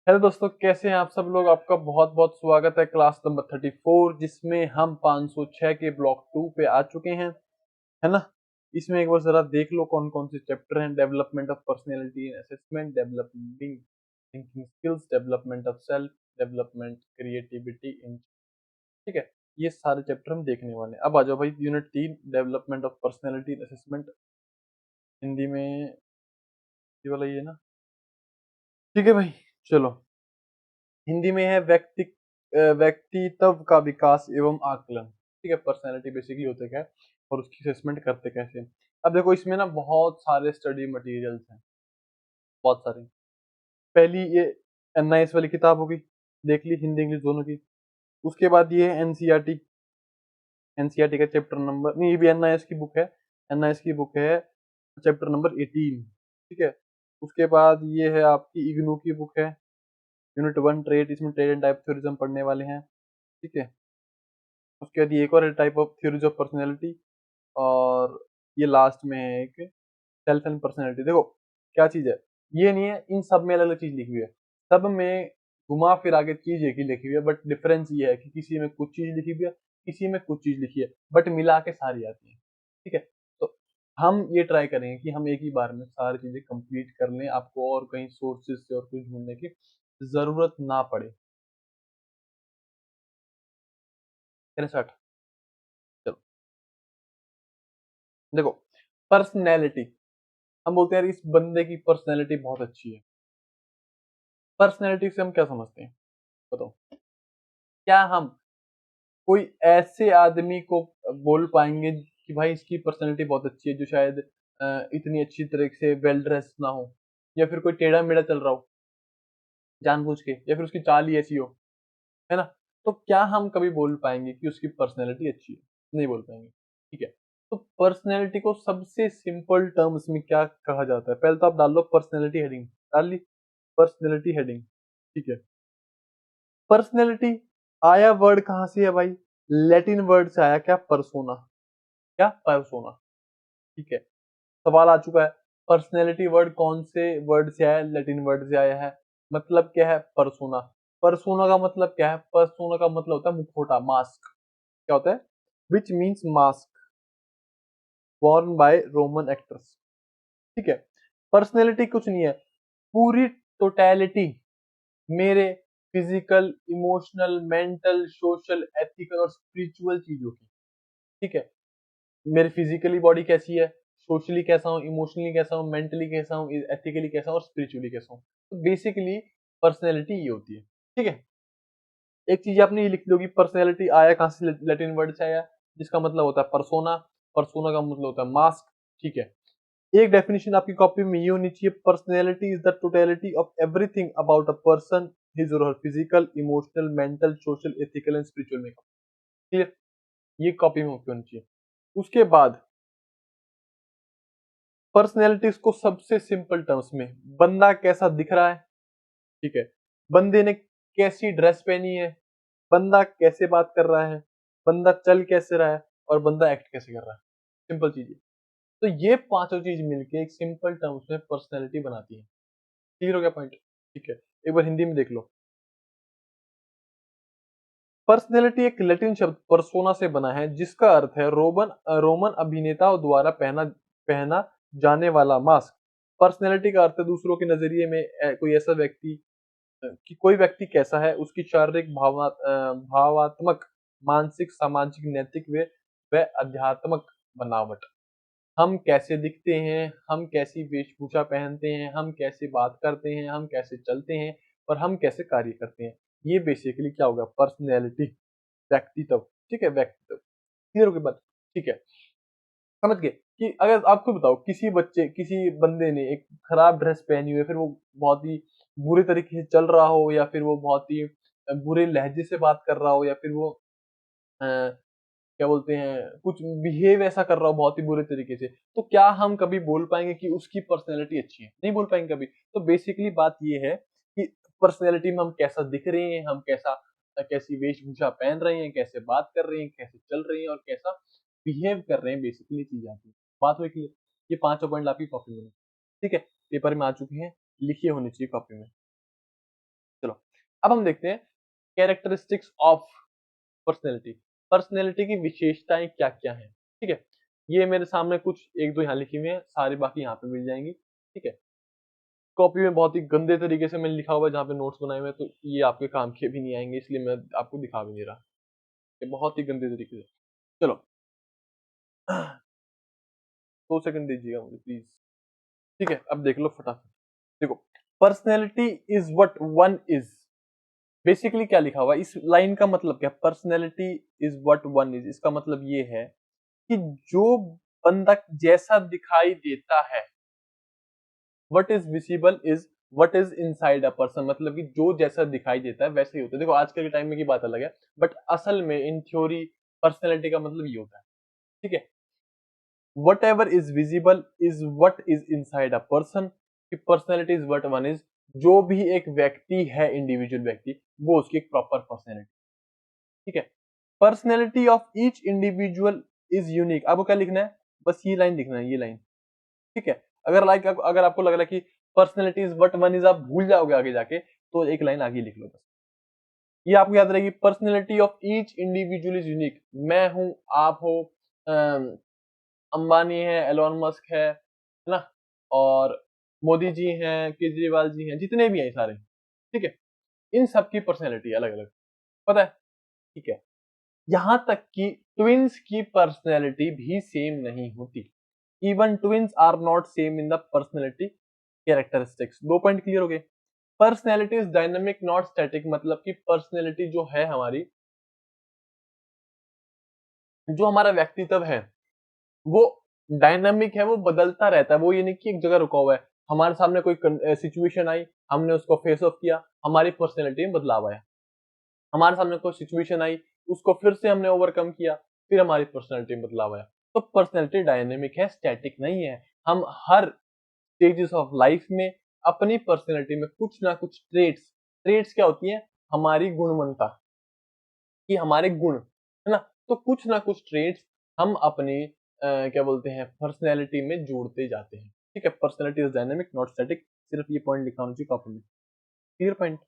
Hello दोस्तों, कैसे हैं आप सब लोग। आपका बहुत बहुत स्वागत है क्लास नंबर 34 जिसमें हम 506 के ब्लॉक 2 पे आ चुके हैं, है ना। इसमें एक बार जरा देख लो कौन कौन से चैप्टर हैं। Development of personality in assessment, developing thinking skills, development of self, development creativity in, ठीक है। ये सारे चैप्टर हम देखने वाले हैं। अब आ जाओ भाई, unit 3 development of personality in assessment. Hindi में ये वाला, ये ना, ठीक है भाई। चलो, हिंदी में है व्यक्तित्व का विकास एवं आकलन, ठीक है। पर्सनैलिटी बेसिकली होते क्या है और उसकी असेसमेंट करते कैसे हैं। अब देखो, इसमें ना बहुत सारे स्टडी मटेरियल्स हैं, बहुत सारे। पहली ये एनआईएस वाली किताब होगी, देख ली, हिंदी इंग्लिश दोनों की। उसके बाद ये एनसीईआरटी, एनसीईआरटी का चैप्टर नंबर नहीं, ये भी एनआईएस की बुक है। एनआईएस की बुक है, चैप्टर नंबर 18, ठीक है। उसके बाद ये है आपकी इग्नू की बुक है, यूनिट 1 ट्रेड। इसमें ट्रेड एंड टाइप थ्योरिज्म पढ़ने वाले हैं, ठीक है। उसके बाद ये एक और type of theories of personality, और ये लास्ट में है एक सेल्फ एंड पर्सनैलिटी। देखो क्या चीज है, ये नहीं है इन सब में अलग अलग चीज लिखी हुई है, सब में घुमा फिर आगे चीज एक ही लिखी हुई है, बट डिफरेंस ये है कि किसी में कुछ चीज लिखी हुई है, किसी में कुछ चीज लिखी है, बट मिला के सारी आती है, ठीक है। तो हम ये ट्राई करेंगे कि हम एक ही बार में सारी चीजें कंप्लीट कर लें, आपको और कहीं सोर्सेज से और कुछ ढूंढने की जरूरत ना पड़े। चलिए स्टार्ट। चलो देखो, पर्सनैलिटी, हम बोलते हैं यार इस बंदे की पर्सनैलिटी बहुत अच्छी है। पर्सनैलिटी से हम क्या समझते हैं, बताओ। क्या हम कोई ऐसे आदमी को बोल पाएंगे कि भाई इसकी पर्सनैलिटी बहुत अच्छी है, जो शायद इतनी अच्छी तरह से वेल ड्रेस ना हो, या फिर कोई टेढ़ा मेढ़ा चल रहा हो जानबूझ के, या फिर उसकी चाल ही ऐसी हो, है ना। तो क्या हम कभी बोल पाएंगे कि उसकी पर्सनैलिटी अच्छी है? नहीं बोल पाएंगे, ठीक है। तो पर्सनैलिटी को सबसे सिंपल टर्म्स में क्या कहा जाता है, पहले तो आप डाल लो पर्सनैलिटी हेडिंग, डाल ली पर्सनैलिटी हेडिंग, ठीक है। पर्सनैलिटी आया वर्ड कहां से है भाई? लैटिन वर्ड से आया, क्या, परसोना, क्या, परसोना, ठीक है। सवाल आ चुका है, पर्सनैलिटी वर्ड कौन से वर्ड से आया है? लैटिन वर्ड से आया है। मतलब क्या है? परसोना। परसोना का मतलब क्या है? परसोना का मतलब होता है मुखौटा, मास्क। क्या होता है? Which means mask Warne bye Roman actors, ठीक है। पर्सनैलिटी कुछ नहीं है, पूरी टोटैलिटी मेरे physical, emotional, mental, social, ethical और स्पिरिचुअल चीजों की, ठीक है। मेरी फिजिकली बॉडी कैसी है, सोशली कैसा हूँ, इमोशनली कैसा हूँ, मेंटली कैसा हूँ, एथिकली कैसा हूँ और स्पिरिचुअली कैसा हूँ। तो बेसिकली पर्सनैलिटी ये होती है, ठीक है। एक चीज आपने ये लिख ली होगी, पर्सनैलिटी आया कहाँ से? लैटिन वर्ड से आया, जिसका मतलब होता है परसोना। परसोना का मतलब होता है मास्क, ठीक है। एक डेफिनेशन आपकी कॉपी में ये होनी चाहिए, personality is the totality of everything about a person, his or her physical, emotional, mental, social, ethical and spiritual makeup. Clear? ये कॉपी में होनी चाहिए। उसके बाद पर्सनैलिटीज को सबसे सिंपल टर्म्स में, बंदा कैसा दिख रहा है, ठीक है। बंदे ने कैसी ड्रेस पहनी है, बंदा कैसे बात कर रहा है, बंदा चल कैसे रहा है, और बंदा एक्ट कैसे कर रहा है। सिंपल चीज है। तो ये पांचों चीज मिलके एक सिंपल टर्म्स में पर्सनैलिटी बनाती है। क्लियर हो गया पॉइंट? ठीक है। एक बार हिंदी में देख लो। पर्सनैलिटी एक लैटिन शब्द परसोना से बना है, जिसका अर्थ है रोमन अभिनेताओं द्वारा पहना पहना जाने वाला मास्क। पर्सनैलिटी का अर्थ है दूसरों के नजरिए में कोई ऐसा व्यक्ति, कि कोई व्यक्ति कैसा है, उसकी शारीरिक, भावात्मक, मानसिक, सामाजिक, नैतिक व आध्यात्मक बनावट। हम कैसे दिखते हैं, हम कैसी वेशभूषा पहनते हैं, हम कैसे बात करते हैं, हम कैसे चलते हैं, और हम कैसे कार्य करते हैं, ये बेसिकली क्या होगा? पर्सनैलिटी, व्यक्तित्व, ठीक है, व्यक्तित्व। क्लियर हो गई बात? ठीक है, समझ गए कि अगर आपको बताओ, किसी बंदे ने एक खराब ड्रेस पहनी हुई है, फिर वो बहुत ही बुरे तरीके से चल रहा हो, या फिर वो बहुत ही बुरे लहजे से बात कर रहा हो, या फिर वो क्या बोलते हैं, कुछ बिहेव ऐसा कर रहा हो बहुत ही बुरे तरीके से, तो क्या हम कभी बोल पाएंगे कि उसकी पर्सनैलिटी अच्छी है? नहीं बोल पाएंगे कभी। तो बेसिकली बात ये है कि पर्सनैलिटी में हम कैसा दिख रहे हैं, हम कैसी वेशभूषा पहन रहे हैं, कैसे बात कर रहे हैं, कैसे चल रहे हैं, और कैसा बिहेव कर रहे हैं, बेसिकली चीज आती है। बात हुई क्लियर? ये पांचों पॉइंट आपकी कॉपी में, ठीक है, पेपर में आ चुके हैं, लिखिए होनी चाहिए कॉपी में। अब हम देखते हैं कैरेक्टरिस्टिक्स ऑफ पर्सनैलिटी। पर्सनैलिटी की विशेषताएं क्या क्या हैं, ठीक है। ये मेरे सामने कुछ एक दो यहाँ लिखी हुई है, सारी बाकी यहाँ पे मिल जाएंगी, ठीक है। कॉपी में बहुत ही गंदे तरीके से मैंने लिखा हुआ है जहाँ पे नोट्स बनाए हुए हैं, तो ये आपके काम के भी नहीं आएंगे, इसलिए मैं आपको दिखा भी नहीं रहा। ये बहुत ही गंदे तरीके से। चलो 2 सेकंड दीजिएगा मुझे प्लीज। ठीक है, अब देख लो फटाफट। देखो, personality is what one is. Basically क्या लिखा हुआ है इस लाइन का मतलब क्या? Personality is what one is, इसका मतलब ये है कि जो बंदा जैसा दिखाई देता है, what is visible is what is inside a person, मतलब कि जो जैसा दिखाई देता है वैसे ही होता है। देखो आजकल के टाइम में की बात अलग है, बट असल में इन थ्योरी पर्सनैलिटी का मतलब ये होता है, ठीक है। Whatever is visible is what is inside a person, कि personality is what one is, जो भी एक व्यक्ति है, इंडिविजुअल व्यक्ति, वो उसकी एक प्रॉपर पर्सनैलिटी, ठीक है। Personality of each individual is unique. आपको क्या लिखना है? बस ये लाइन लिखना है, ये लाइन, ठीक है। अगर आपको लग रहा है कि personality is what one is, आप भूल जाओगे आगे जाके, तो एक लाइन आगे लिख लो बस। ये आपको याद रहेगी, personality of each individual is unique. मैं हूं, आप हो, अंबानी है, एलोन मस्क है ना, और मोदी जी हैं, केजरीवाल जी हैं, जितने भी हैं सारे, ठीक है। इन सबकी पर्सनैलिटी अलग अलग, पता है, ठीक है। यहां तक कि ट्विंस की पर्सनैलिटी भी सेम नहीं होती। Even twins are not same in the personality characteristics. 2 point clear हो गए। Personality is dynamic not static, मतलब कि पर्सनैलिटी जो है हमारी, जो हमारा व्यक्तित्व है, वो डायनामिक है, वो बदलता रहता है। वो ये नहीं कि एक जगह रुका हुआ है। हमारे सामने कोई सिचुएशन आई, हमने उसको फेस ऑफ किया, हमारी पर्सनैलिटी में बदलाव आया। हमारे सामने कोई सिचुएशन आई, उसको फिर से हमने ओवरकम किया, फिर हमारी पर्सनैलिटी में बदलाव आया। तो पर्सनैलिटी डायनेमिक है, स्टैटिक नहीं है। हम हर स्टेजेस ऑफ लाइफ में अपनी पर्सनैलिटी में कुछ ना कुछ ट्रेट्स, ट्रेट्स क्या होती है? हमारी गुणवत्ता, कि हमारे गुण, है ना। तो कुछ ना कुछ ट्रेट्स हम अपनी क्या बोलते हैं, पर्सनैलिटी में जोड़ते जाते हैं, ठीक है। Personality is dynamic not static, सिर्फ ये पॉइंट लिखा होना चाहिए कॉपी में। Clear point?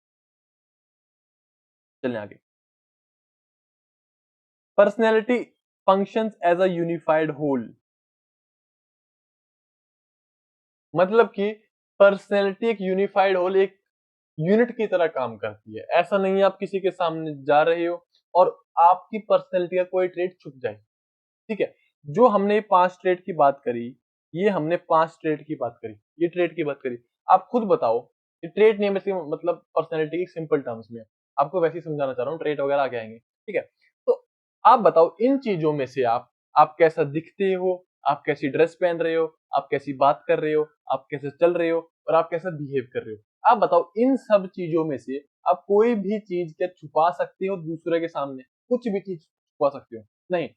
चलें आगे। Personality functions as a unified whole, मतलब कि पर्सनैलिटी एक यूनिफाइड होल, एक यूनिट की तरह काम करती है। ऐसा नहीं है आप किसी के सामने जा रहे हो और आपकी पर्सनैलिटी का कोई ट्रेट छुप जाए, ठीक है। जो हमने 5 ट्रेट की बात करी, ये हमने 5 ट्रेट की बात करी, ये ट्रेट की बात करी। आप खुद बताओ, ये ट्रेट नहीं है, मतलब पर्सनैलिटी की सिंपल टर्म्स में आपको वैसे ही समझाना चाह रहा हूँ, ट्रेट वगैरह आगे आएंगे, ठीक है। तो आप बताओ इन चीजों में से आप कैसा दिखते हो, आप कैसी ड्रेस पहन रहे हो, आप कैसी बात कर रहे हो, आप कैसे चल रहे हो, और आप कैसा बिहेव कर रहे हो। आप बताओ इन सब चीजों में से आप कोई भी चीज क्या छुपा सकते हो दूसरे के सामने? कुछ भी चीज छुपा सकते हो? नहीं।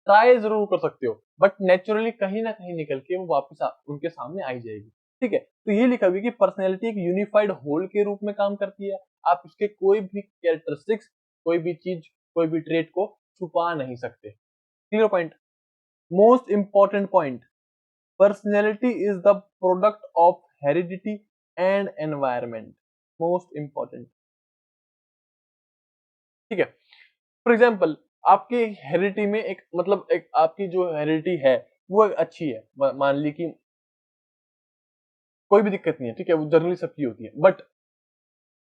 ट्राई जरूर कर सकते हो, बट नेचुरली कहीं ना कहीं निकल के वो वापस उनके सामने आई जाएगी, ठीक है। तो ये लिखा हुआ कि पर्सनैलिटी एक यूनिफाइड होल के रूप में काम करती है। आप उसके कोई भी कैरेक्टरिस्टिक्स, कोई भी चीज, कोई भी ट्रेट को छुपा नहीं सकते। Clear point? Most important point, personality is the product of heredity and environment. Most important, ठीक है। फॉर एग्जाम्पल, आपकी हेरिडिटी में एक, मतलब एक आपकी जो हेरिडिटी है वो एक अच्छी है, मान ली कि कोई भी दिक्कत नहीं है, ठीक है, वो जनरली सबकी होती है, बट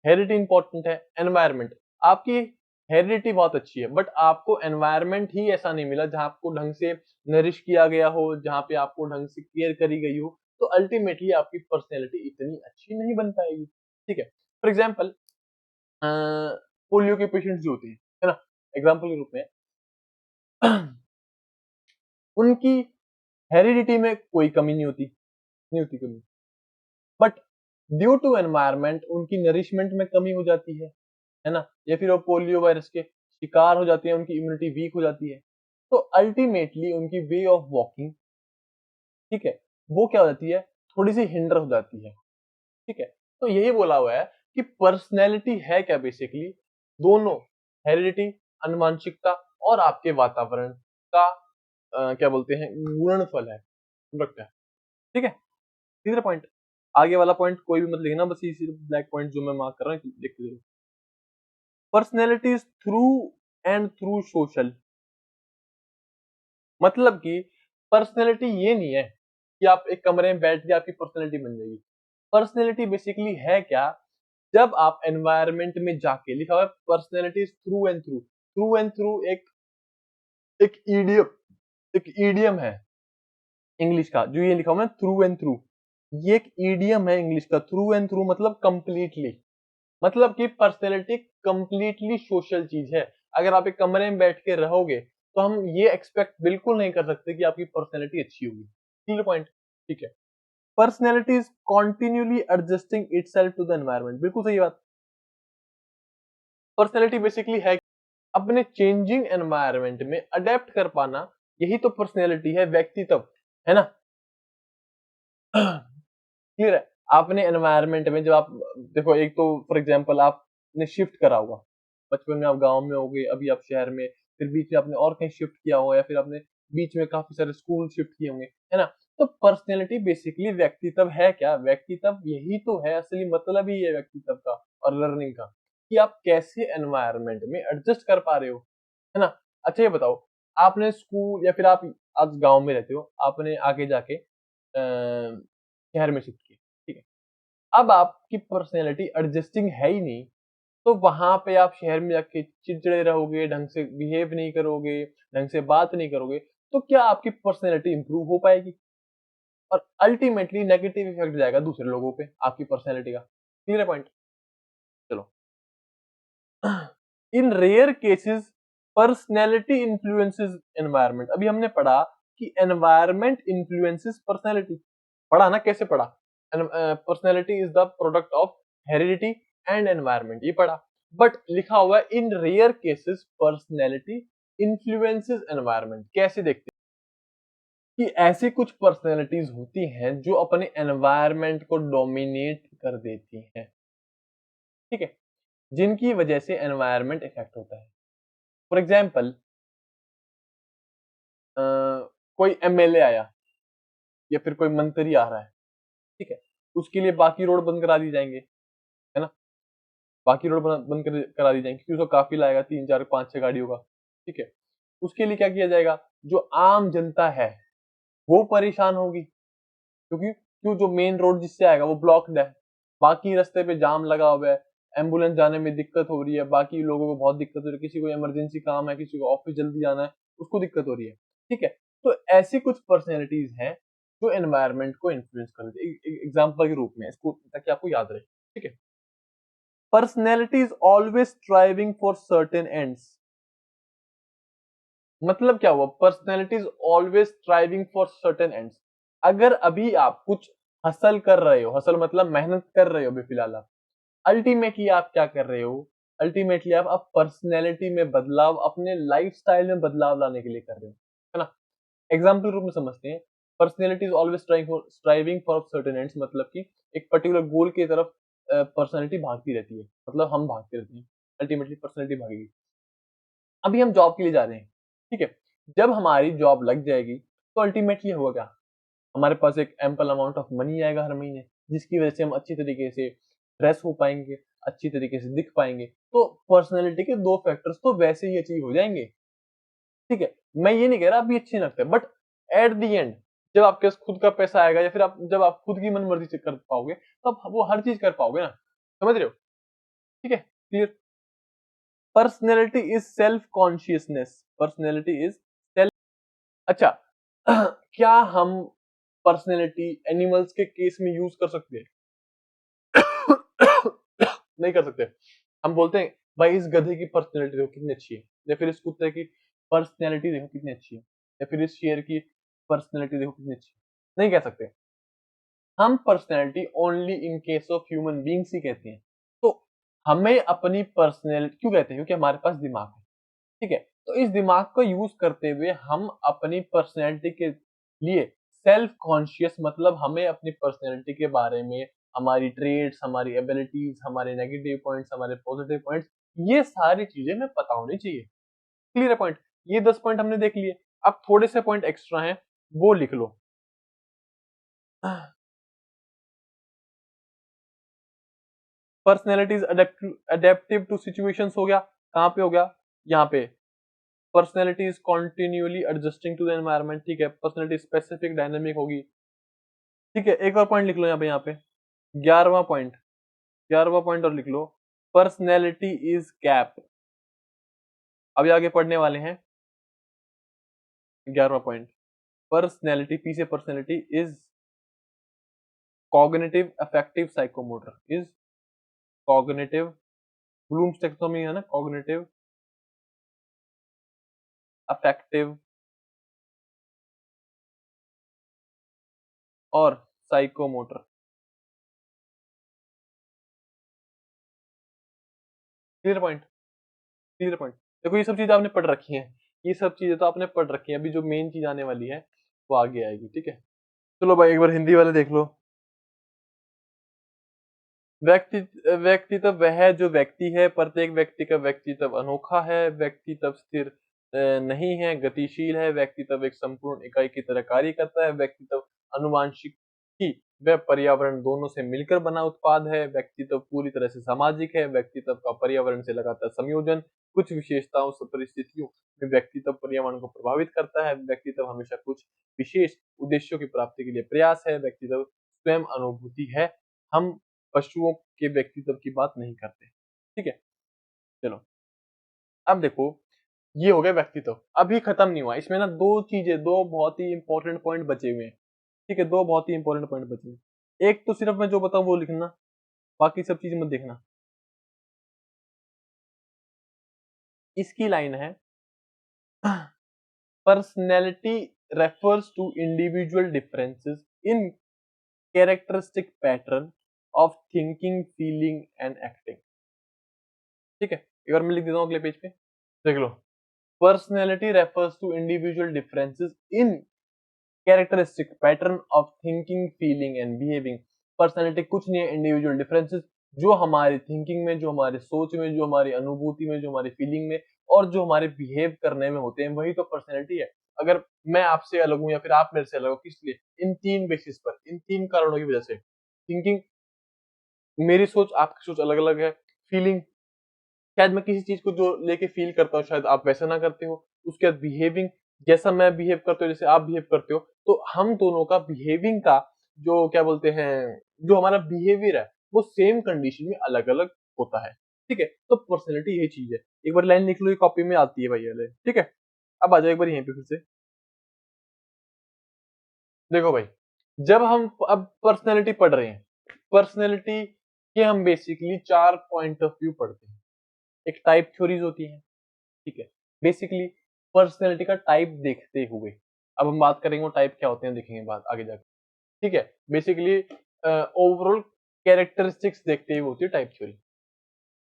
हेरिडिटी इंपॉर्टेंट है। एनवायरमेंट, आपकी हेरिडिटी बहुत अच्छी है, बट आपको एनवायरमेंट ही ऐसा नहीं मिला जहां आपको ढंग से नरिश किया गया हो, जहां पे आपको ढंग से केयर करी गई हो, तो अल्टीमेटली आपकी पर्सनैलिटी इतनी अच्छी नहीं बन पाएगी, ठीक है। फॉर एग्जाम्पल, पोलियो के पेशेंट्स जो होते हैं, है ना, एग्जाम्पल के रूप में उनकी हेरिडिटी में कोई कमी नहीं होती, नहीं होती कमी, बट ड्यू टू एनवायरमेंट उनकी नरिशमेंट में कमी हो जाती है ना, या फिर वो पोलियो वायरस के शिकार हो जाती है, उनकी इम्यूनिटी वीक हो जाती है, तो अल्टीमेटली उनकी वे ऑफ वॉकिंग, ठीक है, वो क्या हो जाती है, थोड़ी सी हिंडर हो जाती है, ठीक है। तो यही बोला हुआ है कि पर्सनैलिटी है क्या, बेसिकली दोनों, हेरिडिटी, अनुवांशिकता, और आपके वातावरण का क्या बोलते हैं, गुणनफल है, प्रोडक्ट है, ठीक है। तीसरा पॉइंट, आगे वाला पॉइंट कोई भी मत लिखना, बस ये सिर्फ ब्लैक पॉइंट जो मैं मार्क कर रहा हूँ देखते रहो। Personality is through and through social. मतलब कि पर्सनैलिटी ये नहीं है कि आप एक कमरे में बैठ के आपकी पर्सनैलिटी बन जाएगी। पर्सनैलिटी बेसिकली है क्या, जब आप एनवायरनमेंट में जाके, लिखा हुआ है personality is through and through. Through and through एक एक ईडियम एक ईडियम है इंग्लिश का, जो ये लिखा हुआ है थ्रू एंड थ्रू, ये एक ईडियम है इंग्लिश का। थ्रू एंड थ्रू मतलब कंप्लीटली, मतलब कि पर्सनैलिटी कंप्लीटली सोशल चीज है। अगर आप एक कमरे में बैठ के रहोगे तो हम ये एक्सपेक्ट बिल्कुल नहीं कर सकते कि आपकी पर्सनैलिटी अच्छी होगी। Clear point? ठीक है। Personality is continuously adjusting itself to the environment. बिल्कुल सही बात। पर्सनैलिटी बेसिकली है अपने चेंजिंग एनवायरनमेंट में अडेप्ट कर पाना, यही तो पर्सनैलिटी है, व्यक्तित्व है ना। क्लियर है? आपने एनवायरनमेंट में जब आप देखो, एक तो फॉर एग्जांपल आपने शिफ्ट करा हुआ, बचपन में आप गांव में होगे, अभी आप शहर में, फिर बीच में आपने और कहीं शिफ्ट किया होगा, या फिर आपने बीच में काफी सारे स्कूल शिफ्ट किए होंगे, है ना। तो पर्सनैलिटी बेसिकली व्यक्तित्व है क्या, व्यक्तित्व यही तो है, असली मतलब ही है व्यक्तित्व का और लर्निंग का, कि आप कैसे एनवायरनमेंट में एडजस्ट कर पा रहे हो, है ना। अच्छा ये बताओ, आपने स्कूल या फिर आप आज गांव में रहते हो, आपने आगे जाके शहर में शिफ्ट किया, ठीक है। अब आपकी पर्सनैलिटी एडजस्टिंग है ही नहीं, तो वहां पे आप शहर में जाके चिड़चिड़े रहोगे, ढंग से बिहेव नहीं करोगे, ढंग से बात नहीं करोगे, तो क्या आपकी पर्सनैलिटी इंप्रूव हो पाएगी? और अल्टीमेटली नेगेटिव इफेक्ट जाएगा दूसरे लोगों पे आपकी पर्सनैलिटी का। Clear point? चलो। In rare cases personality influences environment. अभी हमने पढ़ा कि एनवायरनमेंट इन्फ्लुएंसेस पर्सनैलिटी। पढ़ा ना, कैसे पढ़ा? Personality is the product of heredity and environment, ये पढ़ा। बट लिखा हुआ है in rare cases personality influences environment. कैसे देखते हैं कि ऐसी कुछ पर्सनैलिटीज होती हैं जो अपने एनवायरनमेंट को डोमिनेट कर देती हैं, ठीक है, जिनकी वजह से एनवायरनमेंट इफेक्ट होता है। फॉर एग्जाम्पल, कोई एमएलए आया या फिर कोई मंत्री आ रहा है, ठीक है, उसके लिए बाकी रोड बंद करा दी जाएंगे, है ना। बाकी रोड बंद करा दी जाएंगी क्योंकि उसको काफी लाएगा, 3 4 5 6 गाड़ियों का, ठीक है। उसके लिए क्या किया जाएगा, जो आम जनता है वो परेशान होगी, क्योंकि क्यों, जो मेन रोड जिससे आएगा वो ब्लॉक्ड है, बाकी रास्ते पे जाम लगा हुआ है, एम्बुलेंस जाने में दिक्कत हो रही है, बाकी लोगों को बहुत दिक्कत हो रही है, किसी को इमरजेंसी काम है, किसी को ऑफिस जल्दी जाना है, उसको दिक्कत हो रही है, ठीक है। तो ऐसी कुछ पर्सनैलिटीज हैं जो एनवायरनमेंट को इन्फ्लुएंस कर देती है, एग्जाम्पल के रूप में इसको, ताकि आपको याद रहे, ठीक है। Personality is always striving for certain ends. मतलब क्या हुआ, personality is always striving for certain ends. अगर अभी आप कुछ हसल कर रहे हो, हसल मतलब मेहनत कर रहे हो अभी फिलहाल आप, अल्टीमेटली आप क्या कर रहे हो, अल्टीमेटली आप पर्सनैलिटी में बदलाव, अपने लाइफस्टाइल में बदलाव लाने के लिए कर रहे हो, है ना। एग्जाम्पल रूप में समझते हैं, personality is always striving for certain ends, मतलब कि एक पर्टिकुलर गोल की तरफ पर्सनैलिटी भागती रहती है, मतलब हम भागते रहते हैं, अल्टीमेटली पर्सनैलिटी भागेगी। अभी हम जॉब के लिए जा रहे हैं, ठीक है। जब हमारी जॉब लग जाएगी तो अल्टीमेटली होगा क्या, हमारे पास एक एम्पल अमाउंट ऑफ मनी आएगा हर महीने, जिसकी वजह से हम अच्छी तरीके से ड्रेस हो पाएंगे, अच्छी तरीके से दिख पाएंगे। तो पर्सनैलिटी के दो फैक्टर्स तो वैसे ही अचीव हो जाएंगे, ठीक है। मैं ये नहीं कह रहा अभी अच्छे लगते, बट एट द एंड जब आपके पास खुद का पैसा आएगा, या फिर आप जब आप खुद की मन मर्जी से कर पाओगे, तो आप वो हर चीज कर पाओगे ना। समझ रहे हो? ठीक है, clear. Personality is self consciousness. Personality is self. अच्छा, क्या हम पर्सनैलिटी एनिमल्स के केस में यूज कर सकते हैं? नहीं कर सकते। हम बोलते हैं भाई इस गधे की पर्सनैलिटी देखो कितनी अच्छी है, या फिर इस कुत्ते की पर्सनैलिटी देखो कितनी अच्छी है, या फिर इस शेर की पर्सनैलिटी देखो कितनी अच्छी है। नहीं कह सकते। हम personality only in case of human beings he कहते हैं। तो हमें अपनी पर्सनैलिटी क्यों कहते हैं, क्योंकि हमारे पास दिमाग है, ठीक है। तो इस दिमाग को यूज करते हुए हम अपनी पर्सनैलिटी के लिए सेल्फ कॉन्शियस, मतलब हमें अपनी पर्सनैलिटी के बारे में, हमारी ट्रेड्स, हमारी एबिलिटीज, हमारे नेगेटिव पॉइंट्स, हमारे पॉजिटिव पॉइंट्स, ये सारी चीजें हमें पता होनी चाहिए। Clear point? ये 10 पॉइंट हमने देख लिए। अब थोड़े से पॉइंट एक्स्ट्रा हैं, वो लिख लो। पर्सनैलिटीज अडेप्टिव टू सिचुएशंस हो गया, कहाँ पे हो गया, यहाँ पे personality is continuously adjusting to the environment, ठीक है, पर्सनैलिटी स्पेसिफिक डायनेमिक होगी, ठीक है। एक और पॉइंट लिख लो यहाँ पे 11वां पॉइंट, 11वां पॉइंट और लिख लो, पर्सनैलिटी इज गैप। अभी आगे पढ़ने वाले हैं 11वां पॉइंट, पर्सनैलिटी, पी से personality is cognitive affective psychomotor, is cognitive, Bloom's taxonomy है ना, कॉग्निटिव अफेक्टिव और psychomotor. Clear point, clear point. देखो ये सब चीजें आपने पढ़ रखी हैं, ये सब चीजें तो आपने पढ़ रखी हैं, अभी जो मेन चीज आने वाली है वो आगे आएगी, ठीक है। चलो भाई एक बार हिंदी वाले देख लो। व्यक्ति व्यक्तित्व वह जो व्यक्ति है, प्रत्येक व्यक्ति का व्यक्तित्व अनोखा है, व्यक्तित्व स्थिर नहीं है, गतिशील है, व्यक्तित्व एक संपूर्ण इकाई की तरह कार्य करता है, व्यक्तित्व आनुवांशिकी व पर्यावरण दोनों से मिलकर बना उत्पाद है, व्यक्तित्व पूरी तरह से सामाजिक है, व्यक्तित्व का पर्यावरण से लगातार संयोजन, कुछ विशेषताओं से परिस्थितियों में व्यक्तित्व पर्यावरण को प्रभावित करता है, व्यक्तित्व हमेशा कुछ विशेष उद्देश्यों की प्राप्ति के लिए प्रयास है, व्यक्तित्व स्वयं अनुभूति है, हम पशुओं के व्यक्तित्व की बात नहीं करते, ठीक है। चलो अब देखो, ये हो गया व्यक्तित्व, अभी खत्म नहीं हुआ, इसमें ना दो चीजें, दो बहुत ही इंपॉर्टेंट पॉइंट बचे हुए हैं, ठीक है, दो बहुत ही इंपॉर्टेंट पॉइंट बचे हुए हैं। एक तो सिर्फ मैं जो बताऊं वो लिखना, बाकी सब चीज मत देखना। इसकी लाइन है, personality refers to individual differences in characteristic pattern of thinking, feeling and acting, ठीक है। एक बार मैं लिख देता हूँ अगले पेज पे, देख लो। Personality refers to individual differences in characteristic pattern of thinking, feeling and behaving. Personality कुछ नहीं है, इंडिविजुअल डिफरेंसेस जो हमारी थिंकिंग में, जो हमारे सोच में, जो हमारी अनुभूति में, जो हमारी फीलिंग में और जो हमारे बिहेव करने में होते हैं, वही तो पर्सनैलिटी है। अगर मैं आपसे अलग हूं या फिर आप मेरे से अलग हो, किस लिए? इन तीन बेसिस पर, इन तीन कारणों की वजह से। थिंकिंग, मेरी सोच आपकी सोच अलग अलग है। फीलिंग, शायद मैं किसी चीज को जो लेके फील करता हूँ शायद आप वैसा ना करते हो। उसके बाद बिहेविंग, जैसा मैं बिहेव करता हूँ जैसे आप बिहेव करते हो, तो हम दोनों का बिहेविंग का जो क्या बोलते हैं, जो हमारा बिहेवियर है वो सेम कंडीशन में अलग अलग होता है, ठीक है। तो पर्सनैलिटी यही चीज है। एक बार लाइन लिख लो, ये कॉपी में आती है भाई वाले, ठीक है। अब आ जाओ एक बार यहीं पे फिर से, देखो भाई, जब हम अब पर्सनैलिटी पढ़ रहे हैं, पर्सनैलिटी के हम बेसिकली चार पॉइंट ऑफ व्यू पढ़ते हैं। एक टाइप थ्योरीज होती है, ठीक है। बेसिकली पर्सनैलिटी का टाइप देखते हुए अब हम बात करेंगे वो टाइप क्या होते हैं, देखेंगे बात आगे जाकर, ठीक है। बेसिकली ओवरऑल कैरेक्टरिस्टिक्स देखते हुए होती है टाइप थ्योरी।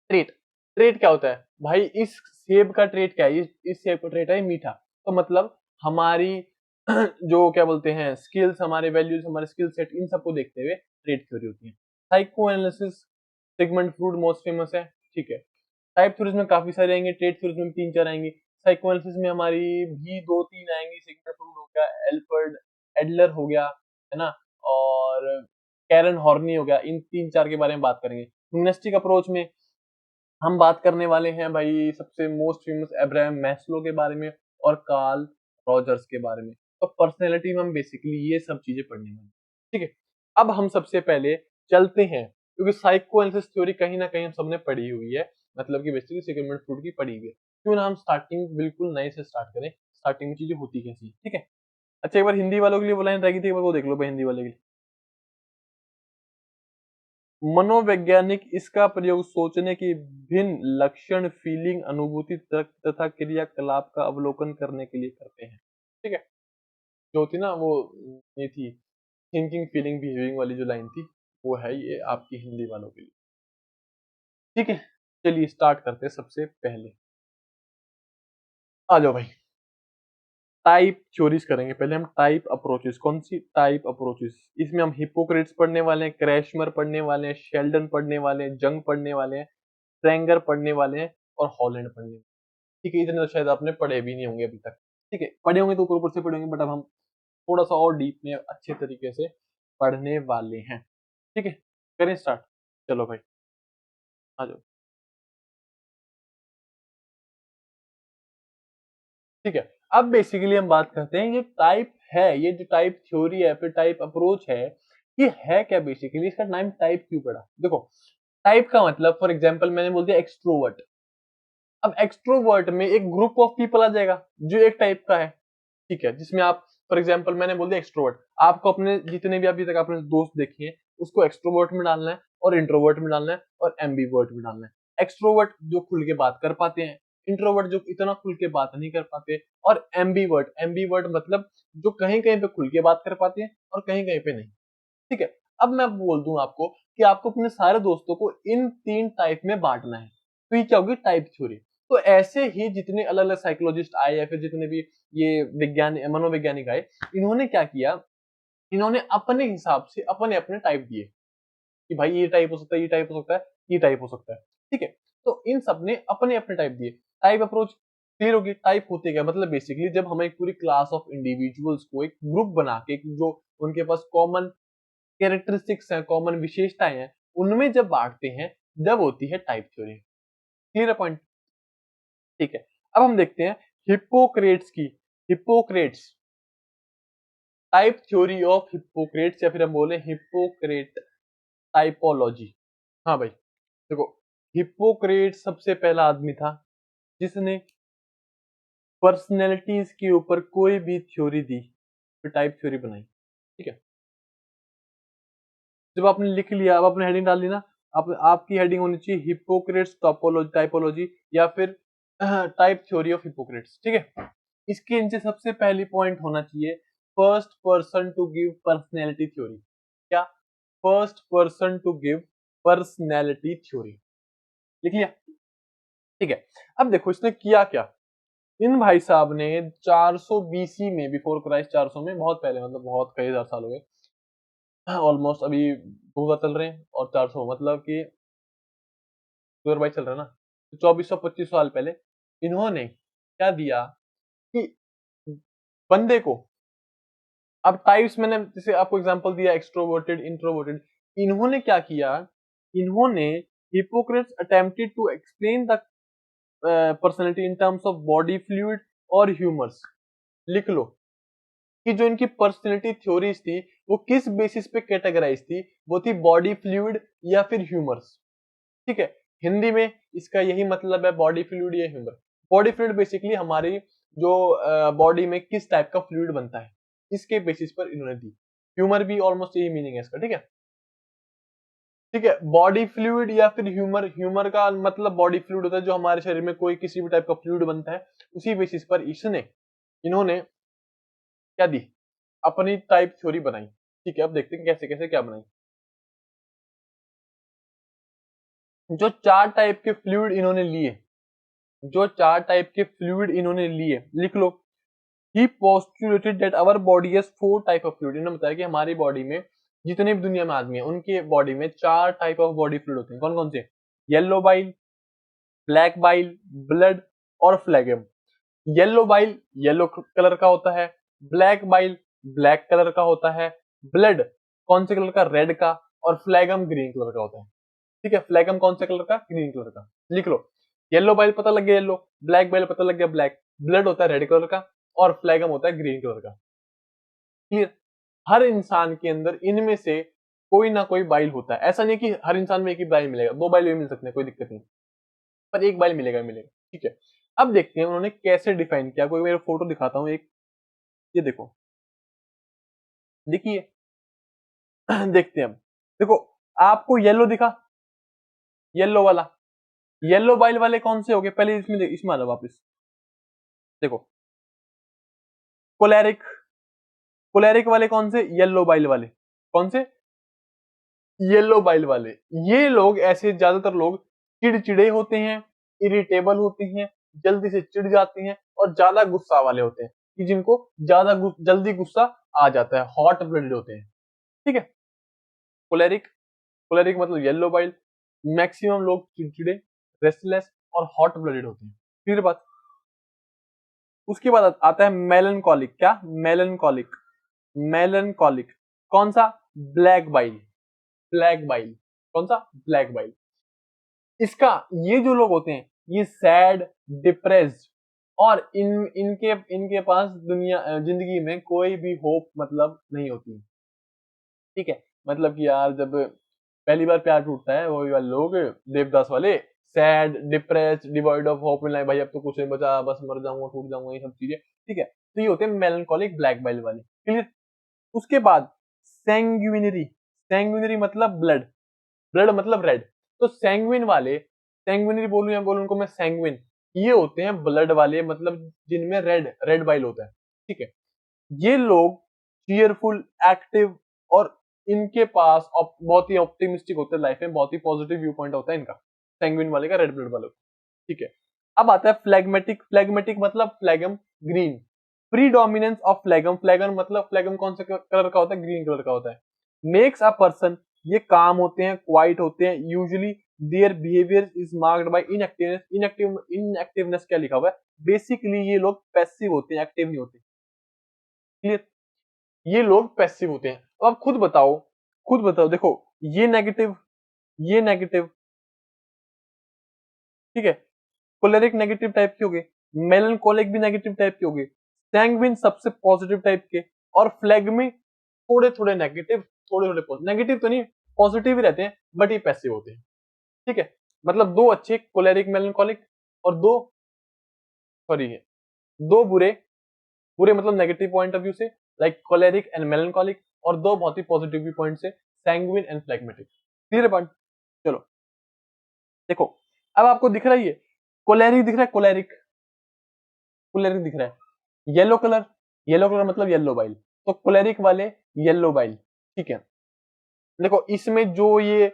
ट्रेट, ट्रेट क्या होता है भाई, इस सेब का ट्रेट क्या है, इस सेब का ट्रेट है मीठा, तो मतलब हमारी जो क्या बोलते हैं स्किल्स, हमारे वैल्यूज, हमारे स्किल सेट, इन सबको देखते हुए ट्रेट थ्योरी होती है। Psychoanalysis, Sigmund Freud most famous है, ठीक है। टाइप थ्योरीज में काफी सारे आएंगे, ट्रेड थ्योरीज में तीन चार आएंगे, साइकोएनालिसिस में हमारी भी दो तीन आएंगी, सिग्मंड फ्रूड हो गया, एल्फर्ड एडलर हो गया, है ना, और कैरन हॉर्नी हो गया, इन तीन चार के बारे में बात करेंगे। ह्यूमनिस्टिक अप्रोच में हम बात करने वाले हैं भाई सबसे मोस्ट फेमस अब्राहम मैस्लो के बारे में और कार्ल रॉजर्स के बारे में। तो पर्सनैलिटी में हम बेसिकली ये सब चीजें पढ़ने वाले हैं, ठीक है। अब हम सबसे पहले चलते हैं, क्योंकि साइको एनालिसिस थ्योरी कहीं ना कहीं हम सबने पढ़ी हुई है, मतलब कि बेसिकली सिगमंड फ्रूड की पढ़ी हुई है, क्यों ना हम स्टार्टिंग बिल्कुल नए से स्टार्ट करें, स्टार्टिंग में चीजें होती कैसी है, ठीक है। अच्छा एक बार हिंदी वालों के लिए वो लाइन रह गई थी, एक बार वो देख लो भाई हिंदी वाले के लिए। मनोवैज्ञानिक इसका प्रयोग सोचने की भिन्न लक्षण, फीलिंग, अनुभूति तथा क्रियाकलाप का अवलोकन करने के लिए करते हैं, ठीक है। जो थी ना वो, ये थी थिंकिंग, फीलिंग, बिहेविंग वाली जो लाइन थी, वो है ये आपकी हिंदी वालों के लिए, ठीक है। चलिए स्टार्ट करते हैं सबसे पहले, आ जाओ भाई। टाइप थ्योरीज करेंगे पहले हम, टाइप अप्रोचेस, कौन सी टाइप अप्रोचेस, इसमें हम हिपोक्रेट्स पढ़ने वाले हैं, क्रैशमर पढ़ने वाले हैं, शेल्डन पढ़ने वाले हैं, जंग पढ़ने वाले हैं, ट्रेंगर पढ़ने वाले हैं और हॉलैंड पढ़ने वाले हैं, ठीक है। इतने तो शायद आपने पढ़े भी नहीं होंगे अभी तक, ठीक है। पढ़े होंगे तो ऊपर ऊपर से पढ़े होंगे, बट अब हम थोड़ा सा और डीप में अच्छे तरीके से पढ़ने वाले हैं, ठीक है। करें स्टार्ट, चलो भाई। आ जाओ। ठीक है, अब बेसिकली हम बात करते हैं ये टाइप है, ये जो टाइप थ्योरी है फिर टाइप अप्रोच ये है क्या बेसिकली, इसका नाम टाइप क्यों पड़ा? देखो, टाइप का मतलब फॉर एग्जांपल मैंने बोल दिया एक्सट्रोवर्ट। अब एक्सट्रोवर्ट में एक ग्रुप ऑफ पीपल आ जाएगा जो एक टाइप का है, ठीक है, जिसमें आप फॉर एग्जांपल मैंने बोल दिया एक्सट्रोवर्ट, आपको अपने जितने भी अभी तक आपने दोस्त देखे हैं उसको एक्सट्रोवर्ट में डालना है और इंट्रोवर्ट में डालना है और एम्बीवर्ट में डालना है। एक्सट्रोवर्ट जो खुल के बात कर पाते हैं, इंट्रोवर्ट जो इतना खुल के बात नहीं कर पाते, और एम्बीवर्ट, एम्बीवर्ट मतलब जो कहीं कहीं पे खुल के बात कर पाते हैं और कहीं कहीं पे नहीं। ठीक है, अब मैं बोल दूं आपको कि आपको अपने सारे दोस्तों को इन 3 टाइप में बांटना है, तो ये क्या होगी टाइप थ्योरी। तो ऐसे ही जितने अलग अलग साइकोलॉजिस्ट आए या फिर जितने भी ये विज्ञान मनोवैज्ञानिक आए, इन्होंने क्या किया, इन्होंने अपने हिसाब से अपने अपने टाइप दिए कि भाई ये टाइप हो सकता है, ये टाइप हो सकता है, ये टाइप हो सकता है। ठीक है, तो इन सब ने अपने अपने टाइप दिए। टाइप अप्रोच क्लियर होगी, टाइप होते क्या मतलब बेसिकली जब हम एक पूरी क्लास ऑफ इंडिविजुअल्स को एक ग्रुप बना के जो उनके पास कॉमन कैरेक्टरिस्टिक्स हैं, कॉमन विशेषताएं हैं, उनमें जब बांटते हैं जब होती है टाइप थ्योरी। क्लियर है पॉइंट? ठीक है, अब हम देखते हैं हिप्पोक्रेट्स की, Hippocrates type theory of Hippocrates, या फिर हम बोले हिप्पोक्रेट टाइपोलॉजी। हाँ भाई देखो, हिप्पोक्रेट सबसे पहला आदमी था जिसने पर्सनैलिटीज के ऊपर कोई भी थ्योरी दी, फिर टाइप थ्योरी बनाई। ठीक है, जब आपने लिख लिया, अब आपने हेडिंग डाल ली ना, आपकी हेडिंग होनी चाहिए हिप्पोक्रेट्स टोपोलॉजी टाइपोलॉजी या फिर टाइप थ्योरी ऑफ हिप्पोक्रेट्स। ठीक है, इसके नीचे सबसे पहली पॉइंट होना चाहिए first person to give personality theory. क्या? First person to give personality theory. लिख लिया? ठीक है, अब देखो इसने किया क्या। इन भाई साहब ने 400 बीसी में, बिफोर क्राइस्ट 400 में, बहुत पहले मतलब बहुत कई हजार साल हो गए, ऑलमोस्ट अभी 2000 चल रहे हैं और 400 मतलब कि 2022 चल रहा है ना, तो 2425 साल पहले इन्होंने क्या दिया कि बंदे को, अब टाइप्स मैंने जैसे आपको एग्जांपल दिया एक्सट्रोवर्टेड इंट्रोवर्टेड, इन्होंने क्या किया, इन्होंने Hippocrates attempted to explain the personality in terms of body fluid और ह्यूमर्स। लिख लो कि जो इनकी पर्सनैलिटी थ्योरीज थी वो किस बेसिस पे कैटेगराइज थी, वो थी बॉडी फ्लूइड या फिर ह्यूमर्स। ठीक है, हिंदी में इसका यही मतलब है, बॉडी फ्लूइड या ह्यूमर। बॉडी फ्लूइड बेसिकली हमारी जो बॉडी में किस टाइप का फ्लूइड बनता है, इसके बेसिस पर इन्होंने दी। ह्यूमर भी ऑलमोस्ट यही मीनिंग है इसका। ठीक है, ठीक है, बॉडी फ्लूइड या फिर ह्यूमर, ह्यूमर का मतलब बॉडी फ्लूइड होता है जो हमारे शरीर में कोई किसी भी टाइप का फ्लूइड बनता है, उसी बेसिस पर इन्होंने क्या दी, अपनी टाइप थ्योरी बनाई। ठीक है, अब देखते हैं कैसे कैसे क्या बनाई। जो 4 टाइप के फ्लूइड इन्होंने लिए, जो 4 टाइप के फ्लूइड इन्होंने लिए, लिख लो। He postulated that our body has 4 type of fluid. इन्होंने बताया कि हमारी बॉडी में जितने भी दुनिया में आदमी है उनके बॉडी में 4 टाइप ऑफ बॉडी फ्लूइड होते हैं। कौन कौन से? Yellow bile, black bile, blood और फ्लैगम। येलो बाइल येलो कलर का होता है, ब्लैक बाइल ब्लैक कलर का होता है, ब्लड कौन से कलर का? रेड का, और फ्लैगम ग्रीन कलर का होता है। ठीक है, फ्लैगम कौन से कलर का? ग्रीन कलर का। लिख लो, येलो बाइल पता लग गया येलो, ब्लैक बाइल पता लग गया ब्लैक, ब्लड होता है रेड कलर का और फ्लैगम होता है ग्रीन कलर का। क्लियर? हर इंसान के अंदर इनमें से कोई ना कोई बाइल होता है। ऐसा नहीं कि हर इंसान में एक ही बाइल मिलेगा, 2 बाइल भी मिल सकते हैं, कोई दिक्कत नहीं, पर एक बाइल मिलेगा मिलेगा। ठीक है, अब देखते हैं उन्होंने कैसे डिफाइन किया। कोई मेरे फोटो दिखाता हूँ एक, ये देखो, देखिए देखते हैं हम। देखो, आपको येलो दिखा, येलो वाला, येलो बाइल वाले कौन से हो गए पहले, इसमें आ जाओ वापस। देखो, कोलेरिक, कोलेरिक वाले कौन से? येलो बाइल वाले। कौन से? येलो बाइल वाले। ये लोग ऐसे ज्यादातर लोग चिड़चिड़े होते हैं, इरिटेबल होते हैं, जल्दी से चिढ़ जाते हैं और ज्यादा गुस्सा वाले होते हैं, कि जिनको जल्दी गुस्सा आ जाता है, हॉट ब्लडेड होते हैं। ठीक है, कोलेरिक, कोलेरिक मतलब येलो बाइल। मैक्सिमम लोग चिड़चिड़े, रेस्टलेस और हॉट ब्लडेड होते हैं। फिर बात, उसके बाद आता है मेलनकॉलिक। क्या? Melancholic, melancholic. कौन सा? Black bile, black bile. कौन सा? Black bile. इसका ये जो लोग होते हैं ये सैड, डिप्रेस्ड, और इनके इनके पास दुनिया जिंदगी में कोई भी होप मतलब नहीं होती। ठीक है, मतलब कि यार जब पहली बार प्यार टूटता है वही वाले लोग, देवदास वाले, sad, depressed, devoid of hope in life, भाई अब तो कुछ नहीं बचा, बस मर जाऊंगा, टूट जाऊंगा, ये सब चीजें। ठीक है, तो ये होते हैं मेलनकॉलिक ब्लैक बेल वाले। क्लियर। उसके बाद सैंग्विनरी। सैंग्विनरी मतलब ब्लड, ब्लड मतलब रेड। तो सैंग्विन वाले, सैंग्विनरी बोलूं या बोलूं उनको मैं सैंग्विन, ये होते हैं ब्लड वाले, मतलब जिनमें रेड रेड बाइल होता है। ठीक है, ये लोग चीयरफुल, एक्टिव, और इनके पास बहुत ही ऑप्टिमिस्टिक होते हैं लाइफ में, बहुत ही पॉजिटिव व्यू पॉइंट होता है इनका, सैंग्विन वाले का, रेड ब्लड वाले का। ठीक है, अब आता है फ्लैग्मेटिक। फ्लैग्मेटिक मतलब phlegm green. Predominance of phlegm. Phlegm मतलब फ्लैगम कौन से कलर का होता है? ग्रीन कलर का होता है। मेक्स अ पर्सन, ये काम होते हैं, क्वाइट होते हैं, usually their behaviour is marked by inactiveness. Inactiveness क्या लिखा हुआ है? बेसिकली ये लोग पैसिव होते हैं, एक्टिव नहीं होते। क्लियर। ये लोग पैसिव होते हैं। अब आप खुद बताओ, खुद बताओ, देखो ये नेगेटिव, ये नेगेटिव, ठीक है, कोलेरिक नेगेटिव टाइप के हो गए, मेलनकोलिक भी नेगेटिव टाइप के हो गए, सैंग्विन सबसे पॉजिटिव टाइप के, और फ्लेगमी थोड़े थोड़े नेगेटिव, थोड़े थोड़े पॉजिटिव। नेगेटिव तो नहीं, पॉजिटिव ही रहते हैं, बट ये पैसिव होते हैं। ठीक है, मतलब दो अच्छे कोलेरिक मेलनकोलिक, और दो, सॉरी है, दो बुरे। बुरे मतलब नेगेटिव पॉइंट ऑफ व्यू से, लाइक कोलेरिक एंड मेलनकोलिक, और दो बहुत ही पॉजिटिव व्यू पॉइंट से, sanguine and phlegmatic. Clear point. चलो देखो, अब आपको दिख रहा है ये कोलेरिक दिख रहा है, कोलेरिक, कोलेरिक दिख रहा है येलो कलर, येलो कलर मतलब येलो बाइल, तो कोलेरिक वाले येलो बाइल। ठीक है, देखो इसमें जो ये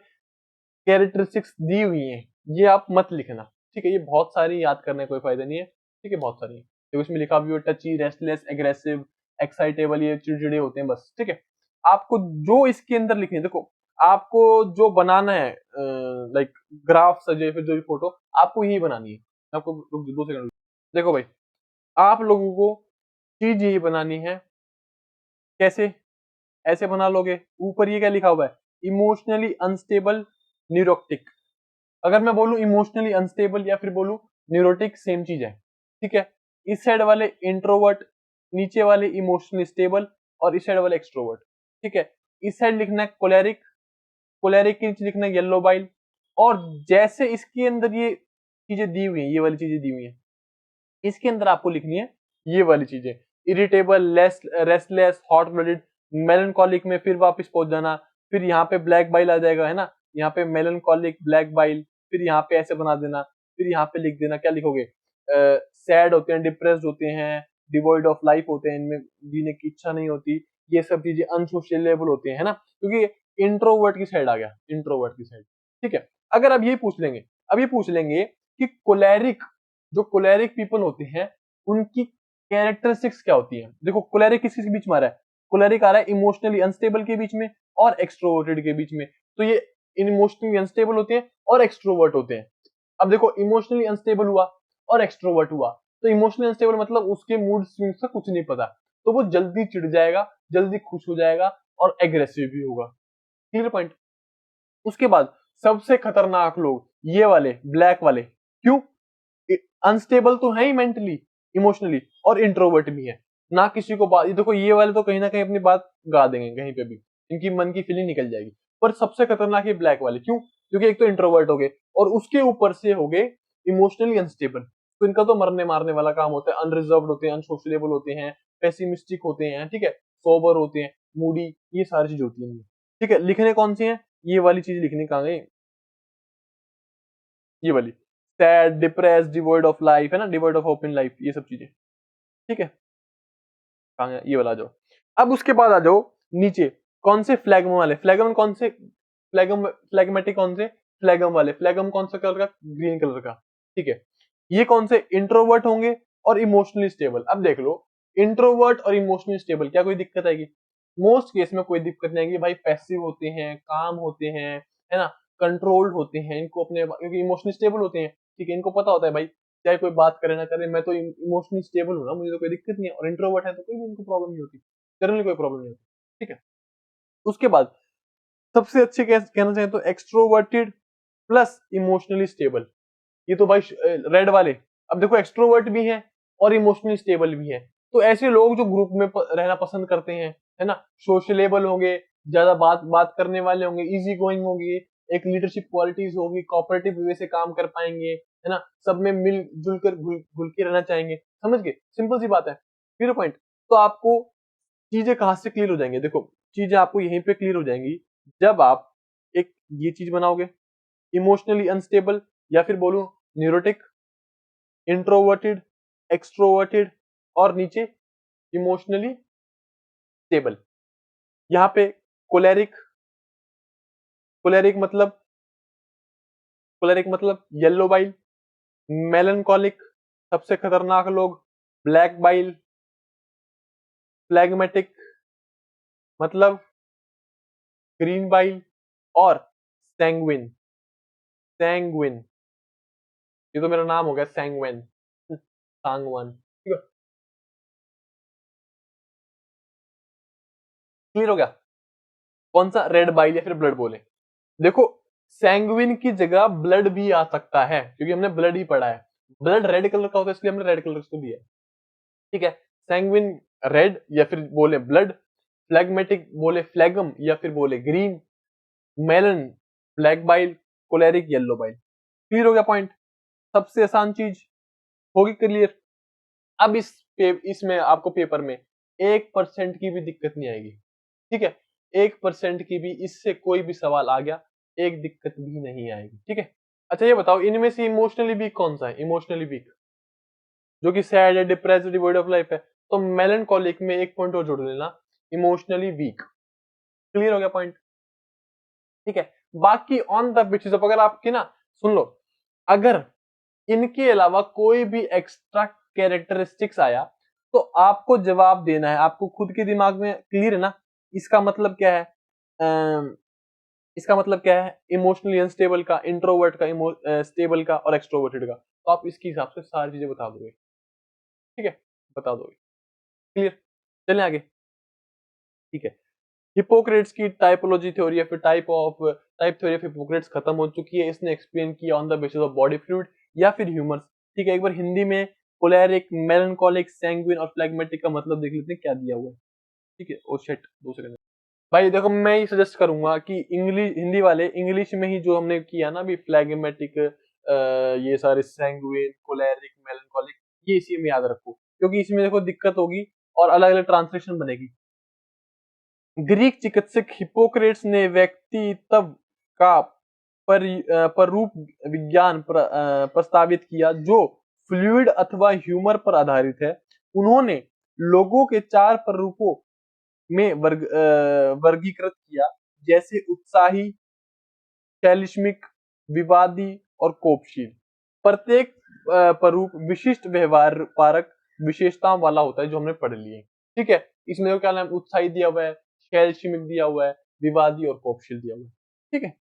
कैरेक्टरिस्टिक्स दी हुई हैं ये आप मत लिखना। ठीक है, ये बहुत सारी याद करने का कोई फायदा नहीं है। ठीक है, बहुत सारी है, देखो इसमें लिखा भी है टची, रेस्टलेस, एग्रेसिव, एक्साइटेबल, ये चिड़चिड़े होते हैं बस। ठीक है, आपको जो इसके अंदर लिखनी है, देखो आपको जो बनाना है, लाइक ग्राफ सजे फिर जो भी फोटो, आपको यही बनानी है। आपको रुक 2 सेकंड, देखो भाई, आप लोगों को चीज यही बनानी है। कैसे? ऐसे बना लोगे, ऊपर ये क्या लिखा हुआ है? Emotionally unstable, neurotic. अगर मैं बोलूं इमोशनली अनस्टेबल या फिर बोलूं न्यूरोटिक, सेम चीज है। ठीक है, इस साइड वाले इंट्रोवर्ट, नीचे वाले इमोशनली स्टेबल, और इस साइड वाले एक्सट्रोवर्ट। ठीक है, इस साइड लिखना है कोलेरिक, कोलेरिक के नीचे लिखना है येलो बाइल, और जैसे इसके अंदर ये चीजें दी हुई हैं, ये वाली चीजें दी हुई हैं, इसके अंदर आपको लिखनी है ये वाली चीजें, irritable, less, restless, hot blooded, melancholic में फिर वापस पहुंच जाना, फिर यहाँ पे ब्लैक बाइल आ जाएगा, है ना, यहाँ पे मेलनकॉलिक, ब्लैक बाइल, फिर यहाँ पे ऐसे बना देना, फिर यहाँ पे लिख देना, क्या लिखोगे? सैड होते हैं, डिप्रेस्ड होते हैं, डिवॉइड ऑफ लाइफ होते हैं, इनमें जीने की इच्छा नहीं होती, ये सब चीजें अनसोशियलेबल होते हैं, है ना, क्योंकि इंट्रोवर्ट की साइड आ गया, इंट्रोवर्ट की साइड। ठीक है, अगर अब ये पूछ लेंगे, अब ये पूछ लेंगे कि कोलेरिक, जो कोलेरिक पीपल होते हैं उनकी कैरेक्टरिस्टिक्स क्या होती है। देखो कोलेरिक किस के बीच में आ रहा है? कोलेरिक आ रहा है इमोशनली अनस्टेबल के बीच में और एक्सट्रोवर्टेड के बीच में। तो ये इमोशनली अनस्टेबल होते हैं और एक्सट्रोवर्ट होते हैं। अब देखो इमोशनली अनस्टेबल हुआ और एक्सट्रोवर्ट हुआ, तो इमोशनली अनस्टेबल मतलब उसके मूड स्विंग्स का कुछ नहीं पता, तो वो जल्दी चिढ़ जाएगा, जल्दी खुश हो जाएगा, और एग्रेसिव भी होगा। Clear point. उसके बाद सबसे खतरनाक लोग ये वाले ब्लैक वाले, क्यों? अनस्टेबल तो है ही मेंटली, इमोशनली, और इंट्रोवर्ट भी है, ना किसी को बात, ये देखो ये वाले तो कहीं ना कहीं अपनी बात गा देंगे कहीं पे भी, इनकी मन की फीलिंग निकल जाएगी। पर सबसे खतरनाक है ब्लैक वाले, क्यों? क्योंकि एक तो इंट्रोवर्ट हो गए और उसके ऊपर से हो गए इमोशनली अनस्टेबल, तो इनका तो मरने मारने वाला काम होता है, अनरिजर्व होते हैं, अनसोशलेबल होते हैं, पेसिमिस्टिक होते हैं, ठीक है, सोबर होते हैं, मूडी, ये सारी चीज होती है। ठीक है, लिखने कौन सी है? ये वाली चीज लिखनी कहाँ गई? ये वाली, sad, depressed, devoid of life, है ना, devoid of hope in life, ये सब चीजें। ठीक है, कहाँ गया? ये वाला आ जाओ। अब उसके बाद आ जाओ नीचे, कौन से फ्लैगम वाले, फ्लैगम कौन से, फ्लैगम फ्लैगमेटिक कौन से? फ्लैगम वाले। फ्लैगम कौन सा कलर का? ग्रीन कलर का। ठीक है, ये कौन से? इंट्रोवर्ट होंगे और इमोशनली स्टेबल। अब देख लो, इंट्रोवर्ट और इमोशनली स्टेबल, क्या कोई दिक्कत आएगी? मोस्ट केस में कोई दिक्कत नहीं आएगी भाई, पैसिव होते हैं, काम होते हैं, है ना, कंट्रोल्ड होते हैं, इनको अपने, क्योंकि इमोशनली स्टेबल होते हैं। ठीक है, इनको पता होता है भाई, चाहे कोई बात करे ना करे, मैं तो इमोशनली स्टेबल हूं ना, मुझे तो कोई दिक्कत नहीं है, और इंट्रोवर्ट है तो कोई भी इनको प्रॉब्लम नहीं होती, जनरली कोई प्रॉब्लम नहीं होती। ठीक है, उसके बाद सबसे अच्छे कहना चाहें तो एक्सट्रोवर्टेड, प्लस इमोशनली स्टेबल। ये तो भाई रेड वाले। अब देखो एक्सट्रोवर्ट भी है और इमोशनली स्टेबल भी है, तो ऐसे लोग जो ग्रुप में रहना पसंद करते हैं, है ना, सोशलेबल होंगे, ज्यादा बात बात करने वाले होंगे, इजी गोइंग होंगे, एक लीडरशिप क्वालिटीज होगी, कोऑपरेटिव वे से काम कर पाएंगे, है ना, सब में मिल जुल कर घुल के रहना चाहेंगे। समझ गए, सिंपल सी बात है। फिर पॉइंट, तो आपको चीजें कहाँ से क्लियर हो जाएंगी, देखो चीजें आपको यहीं पे क्लियर हो जाएंगी जब आप एक ये चीज बनाओगे, इमोशनली अनस्टेबल, या फिर बोलूं न्यूरोटिक, इंट्रोवर्टेड, एक्सट्रोवर्टेड, और नीचे इमोशनली स्टेबल। यहाँ पे कोलेरिक, कोलेरिक मतलब कोलेरिक मतलब येलो बाइल, मेलनकॉलिक सबसे खतरनाक लोग, ब्लैक बाइल, फ्लैग्मेटिक मतलब ग्रीन बाइल, और सैंग्विन। सैंग्विन, ये तो मेरा नाम हो गया सैंगवन, सांगवन, ठीक है, क्लियर हो गया। कौन सा, रेड बाइल या फिर ब्लड बोले। देखो सैंग्विन की जगह ब्लड भी आ सकता है, क्योंकि हमने ब्लड ही पढ़ा है, ब्लड रेड कलर का होता है इसलिए हमने रेड कलर इसको दिया है, ठीक है। सैंग्विन रेड या फिर बोले ब्लड, फ्लैग्मेटिक बोले फ्लैगम या फिर बोले ग्रीन, मेलन black bile, choleric yellow bile. Clear हो गया पॉइंट, सबसे आसान चीज होगी क्लियर। अब इसमें आपको पेपर में 1% की भी दिक्कत नहीं आएगी, ठीक है, 1% की भी, इससे कोई भी सवाल आ गया एक दिक्कत भी नहीं आएगी, ठीक है। अच्छा ये बताओ, इनमें से इमोशनली वीक कौन सा है, इमोशनली वीक जो कि सैड है, डिप्रेस्ड, डिवोइड ऑफ लाइफ है, तो मेलनकॉलिक में एक पॉइंट और जोड़ लेना, इमोशनली वीक। क्लियर हो गया पॉइंट, ठीक है। बाकी ऑन द बेसिस ऑफ, अगर आपकी ना, सुन लो, अगर इनके अलावा कोई भी एक्स्ट्रा कैरेक्टरिस्टिक्स आया तो आपको जवाब देना है, आपको खुद के दिमाग में क्लियर है ना, इसका मतलब क्या है, इसका मतलब क्या है, इमोशनली अनस्टेबल का, इंट्रोवर्ट का, स्टेबल का, और एक्सट्रोवर्टेड का, तो आप इसके हिसाब से सारी चीजें बता दोगे, ठीक है, बता दोगे। क्लियर, चलें आगे, ठीक है। हिपोक्रेट्स की टाइपोलॉजी थ्योरी या फिर टाइप थ्योरी ऑफ हिपोक्रेट्स खत्म हो चुकी है, इसने एक्सप्लेन किया on the basis of body fluid या फिर ह्यूमर्स, ठीक है। एक बार हिंदी में कोलेरिक, मेलनकॉलिक, सैंग्विन और फ्लैग्मेटिक का मतलब देख लेते हैं क्या दिया हुआ है, ठीक है। ओ शिट, 2 सेकंड भाई, देखो मैं ये सजेस्ट करूंगा कि इंग्लिश, हिंदी वाले इंग्लिश में ही जो हमने किया ना अभी, फ्लैग्मेटिक, ये सारे सैंग्विन, कोलेरिक, मेलनकॉलिक, ये इसी में याद रखो, क्योंकि इसमें देखो दिक्कत होगी और अलग अलग ट्रांसलेशन बनेगी। ग्रीक चिकित्सक हिपोक्रेट्स ने व्यक्तित्व का पररूप विज्ञान प्रस्तावित किया जो फ्लूइड अथवा ह्यूमर पर आधारित है। उन्होंने लोगों के 4 प्ररूपों में वर्गीकृत किया, जैसे उत्साही, शैलिश्मिक, विवादी और कोपशील। प्रत्येक प्ररूप विशिष्ट व्यवहार पारक विशेषताओं वाला होता है, जो हमने पढ़ लिए, ठीक है। इसमें तो क्या नाम, उत्साही दिया हुआ है, शैलशिमिक दिया हुआ है, विवादी और कोपशील दिया हुआ है, ठीक है।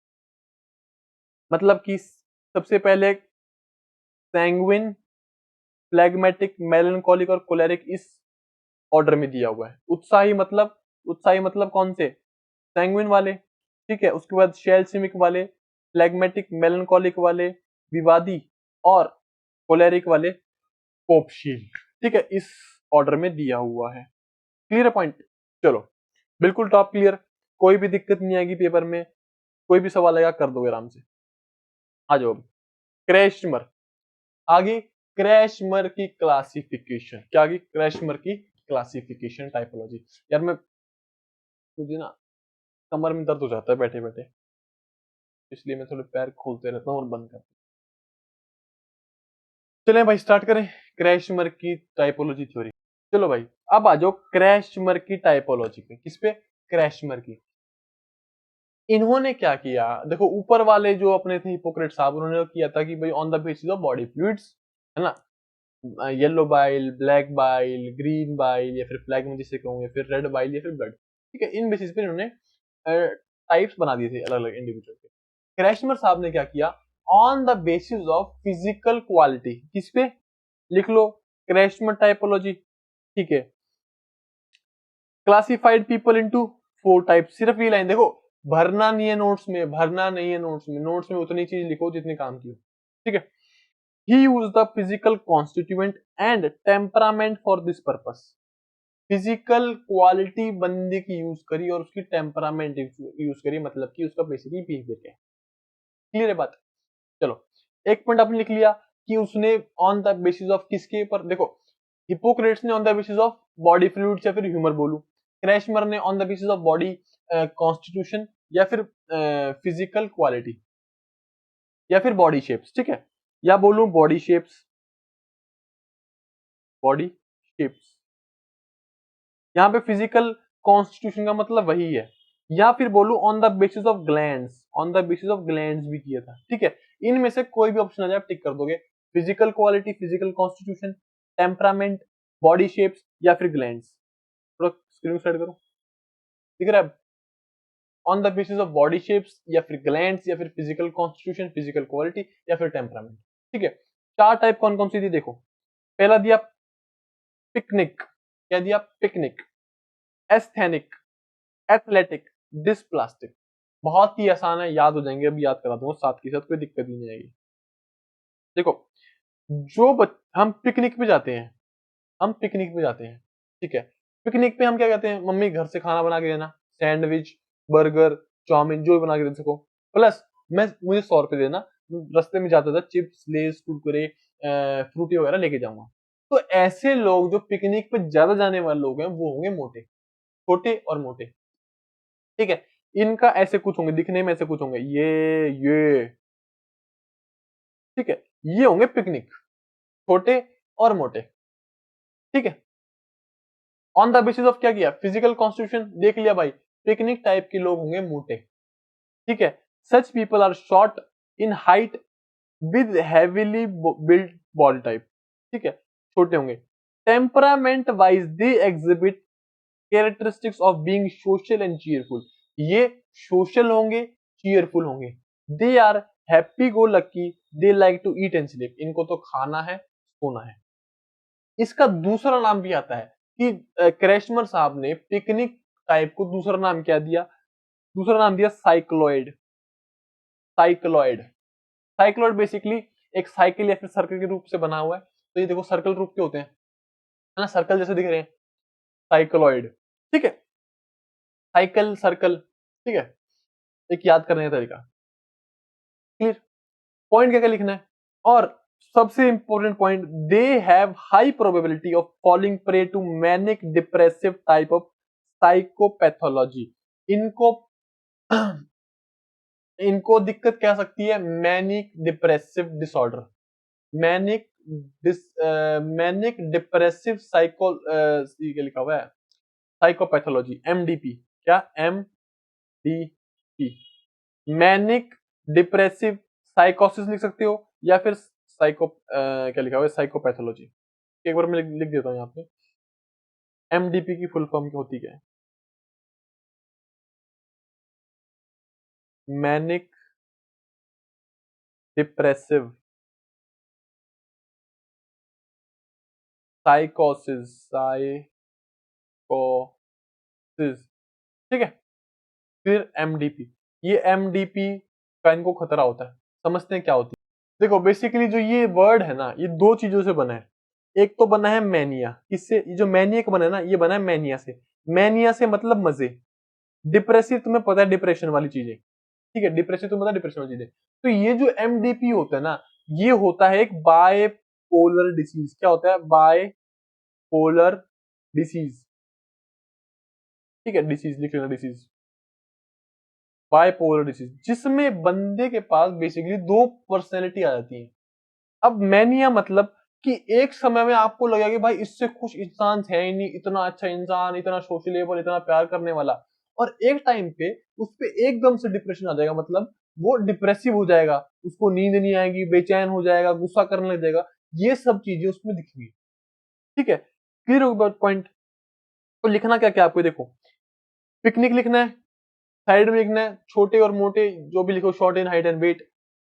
मतलब कि सबसे पहले सैंग्विन, फ्लैग्मेटिक, मेलनकॉलिक और कोलेरिक इस ऑर्डर में दिया हुआ है। उत्साही मतलब कौन से, सैंग्विन वाले, ठीक है। उसके बाद शैलशिमिक वाले, फ्लैग्मेटिक, मेलनकॉलिक वाले, विवादी, और कोलेरिक वाले कोपशील, ठीक है, इस ऑर्डर में दिया हुआ है। क्लियर पॉइंट, चलो बिल्कुल टॉप क्लियर, कोई भी दिक्कत नहीं आएगी पेपर में, कोई भी सवाल आएगा कर दोगे आराम से। आ जाओ, क्रैशमर आगे, क्रैशमर की क्लासिफिकेशन क्या आगे, क्रैशमर की क्लासिफिकेशन टाइपोलॉजी। यार मैं, मुझे ना कमर में दर्द हो जाता है बैठे बैठे, इसलिए मैं थोड़े पैर खोलते रहता हूँ और बंद करता हूँ। चले भाई स्टार्ट करें क्रैशमर की टाइपोलॉजी थ्योरी। चलो भाई, अब आ जाओ क्रैशमर की टाइपोलॉजी पे, किस पे, क्रैशमर की। इन्होंने क्या किया, देखो ऊपर वाले जो अपने थे हिपोक्रेट साहब, उन्होंने किया था कि भाई on the basis of body fluids, है ना, yellow bile, black bile, green bile या फिर फ्लैग जिसे कहूँ, या फिर रेड बाइल या फिर ब्लड, ठीक है, इन बेसिस पे इन्होंने टाइप्स बना दिए थे अलग अलग इंडिविजुअल के। क्रैशमर साहब ने क्या किया, on the basis of physical quality, किस पे, लिख लो, क्रैशमर टाइपोलॉजी, ठीक है। क्लासिफाइड पीपल इनटू 4 टाइप्स, सिर्फ ये लाइन देखो, भरना नहीं है नोट्स में, भरना नहीं है नोट्स में, नोट्स में उतनी चीज लिखो जितनी काम की हो, ठीक है। He used the physical constituent and temperament for this purpose. Physical quality बंदे की यूज करी और उसकी टेम्परामेंट यूज करी, मतलब कि उसका बेसिकली बिहेवियर क्या है। क्लियर है बात? चलो, एक पॉइंट आपने लिख लिया कि उसने ऑन द बेसिस ऑफ किसके पर, देखो हिपोक्रेट्स ने on the basis of body fluids या फिर ह्यूमर बोलू, क्रैशमर ने on the basis of body constitution या फिर फिजिकल क्वालिटी या फिर बॉडी शेप्स, ठीक है, या बोलूं बॉडी शेप्स, बॉडी शेप्स, यहाँ पे फिजिकल कॉन्स्टिट्यूशन का मतलब वही है, या फिर बोलूं on the basis of glands, on the basis of glands भी किया था, ठीक है। इनमें से कोई भी ऑप्शन आ जाए आप टिक कर दोगे, physical quality, physical constitution, temperament, body shapes या फिर ग्लैंड्स। थोड़ा स्क्रीन स्लाइड करो, दिख रहा है? On the basis of body shapes या फिर ग्लैंड्स या फिर फिजिकल कॉन्स्टिट्यूशन, फिजिकल क्वालिटी या फिर टेम्परामेंट, ठीक है। चार टाइप कौन कौन सी थी देखो, पहला दिया पिकनिक, क्या दिया? Picnic, asthenic, athletic, dysplastic. बहुत ही आसान है, याद हो जाएंगे, अभी याद करा दूंगा साथ के साथ, कोई दिक्कत ही नहीं आएगी। देखो, हम पिकनिक पे जाते हैं, हम पिकनिक पे जाते हैं, ठीक है। पिकनिक पे हम क्या कहते हैं, मम्मी घर से खाना बना के देना, सैंडविच, बर्गर, चाउमीन, जो भी बना के दे सको, प्लस मुझे 100 रुपए देना, रास्ते में जाता था चिप्स, लेस, कुरकुरे, फ्रूटी वगैरह लेके जाऊंगा। तो ऐसे लोग जो पिकनिक पे ज्यादा जाने वाले लोग हैं वो होंगे मोटे, छोटे और मोटे, ठीक है। इनका ऐसे कुछ होंगे, दिखने में ऐसे कुछ होंगे, ये, ठीक है, ये होंगे पिकनिक, छोटे और मोटे, ठीक है। ऑन द बेसिस ऑफ क्या किया, फिजिकल कॉन्स्टिट्यूशन देख लिया भाई, पिकनिक टाइप के लोग होंगे मोटे, ठीक है। Such people are short in height with heavily built body type, ठीक है, छोटे होंगे। Temperament wise they exhibit characteristics of being social and cheerful, ये सोशल होंगे, चीयरफुल होंगे। They are happy go lucky, they like to eat and sleep, इनको तो खाना है, सोना है। इसका दूसरा नाम भी आता है कि क्रैशमर साहब ने पिकनिक टाइप को दूसरा नाम क्या दिया, दूसरा नाम दिया साइक्लोइड। साइक्लोइड, साइक्लोइड बेसिकली एक साइकिल या फिर सर्कल के रूप से बना हुआ है, तो ये देखो सर्कल रूप के होते हैं, है ना, सर्कल जैसे दिख रहे हैं, साइक्लोइड, ठीक है। साइकिल, सर्कल, ठीक है, एक याद करने का तरीका, क्लियर। पॉइंट क्या क्या लिखना है, और सबसे important point, they have high probability of falling prey to manic depressive type of psychopathology. इनको इनको दिक्कत क्या सकती है, manic depressive disorder, manic manic depressive psycho, ये लिखा हुआ है साइकोपैथोलॉजी, एमडीपी, क्या एमडीपी, मैनिक डिप्रेसिव साइकोसिस लिख सकते हो, या फिर साइको क्या लिखा हुआ है, साइकोपैथोलॉजी। एक बार मैं लिख देता हूँ यहाँ पे, एमडीपी की फुल फॉर्म क्या होती है, मैनिक डिप्रेसिव साइकोसिस, ठीक है। फिर एमडीपी, ये एमडीपी का इनको खतरा होता है, समझते हैं क्या होती है। देखो बेसिकली जो ये वर्ड है ना, ये दो चीजों से बना है, एक तो बना है मैनिया, किससे, ये जो मैनियक बना है ना, ये बना है मैनिया से, मैनिया से मतलब मजे, डिप्रेसिव तुम्हें पता है डिप्रेशन वाली चीजें, ठीक है, डिप्रेसिव तुम्हें पता है डिप्रेशन वाली चीजें। तो ये जो एमडीपी होता है ना, ये होता है एक बायपोलर डिसीज, क्या होता है, बायपोलर डिसीज, ठीक है, डिसीज लिख लेना, डिसीज, बायपोलर डिसीज, जिसमें बंदे के पास बेसिकली दो पर्सनैलिटी आ जाती है। अब मैनिया मतलब कि एक समय में आपको लगेगा कि भाई इससे खुश इंसान है ही नहीं, इतना अच्छा इंसान, इतना सोशलेबल, इतना प्यार करने वाला, और एक टाइम पे उस पे एकदम से डिप्रेशन आ जाएगा, मतलब वो डिप्रेसिव हो जाएगा, उसको नींद नहीं आएगी, बेचैन हो जाएगा, गुस्सा करने लग जाएगा, ये सब चीजें उसमें दिखेंगी, ठीक है। क्लियर हो गया पॉइंट? तो लिखना क्या क्या आपको, देखो पिकनिक लिखना है, साइड में लिखना है छोटे और मोटे, जो भी लिखो, short in height and weight.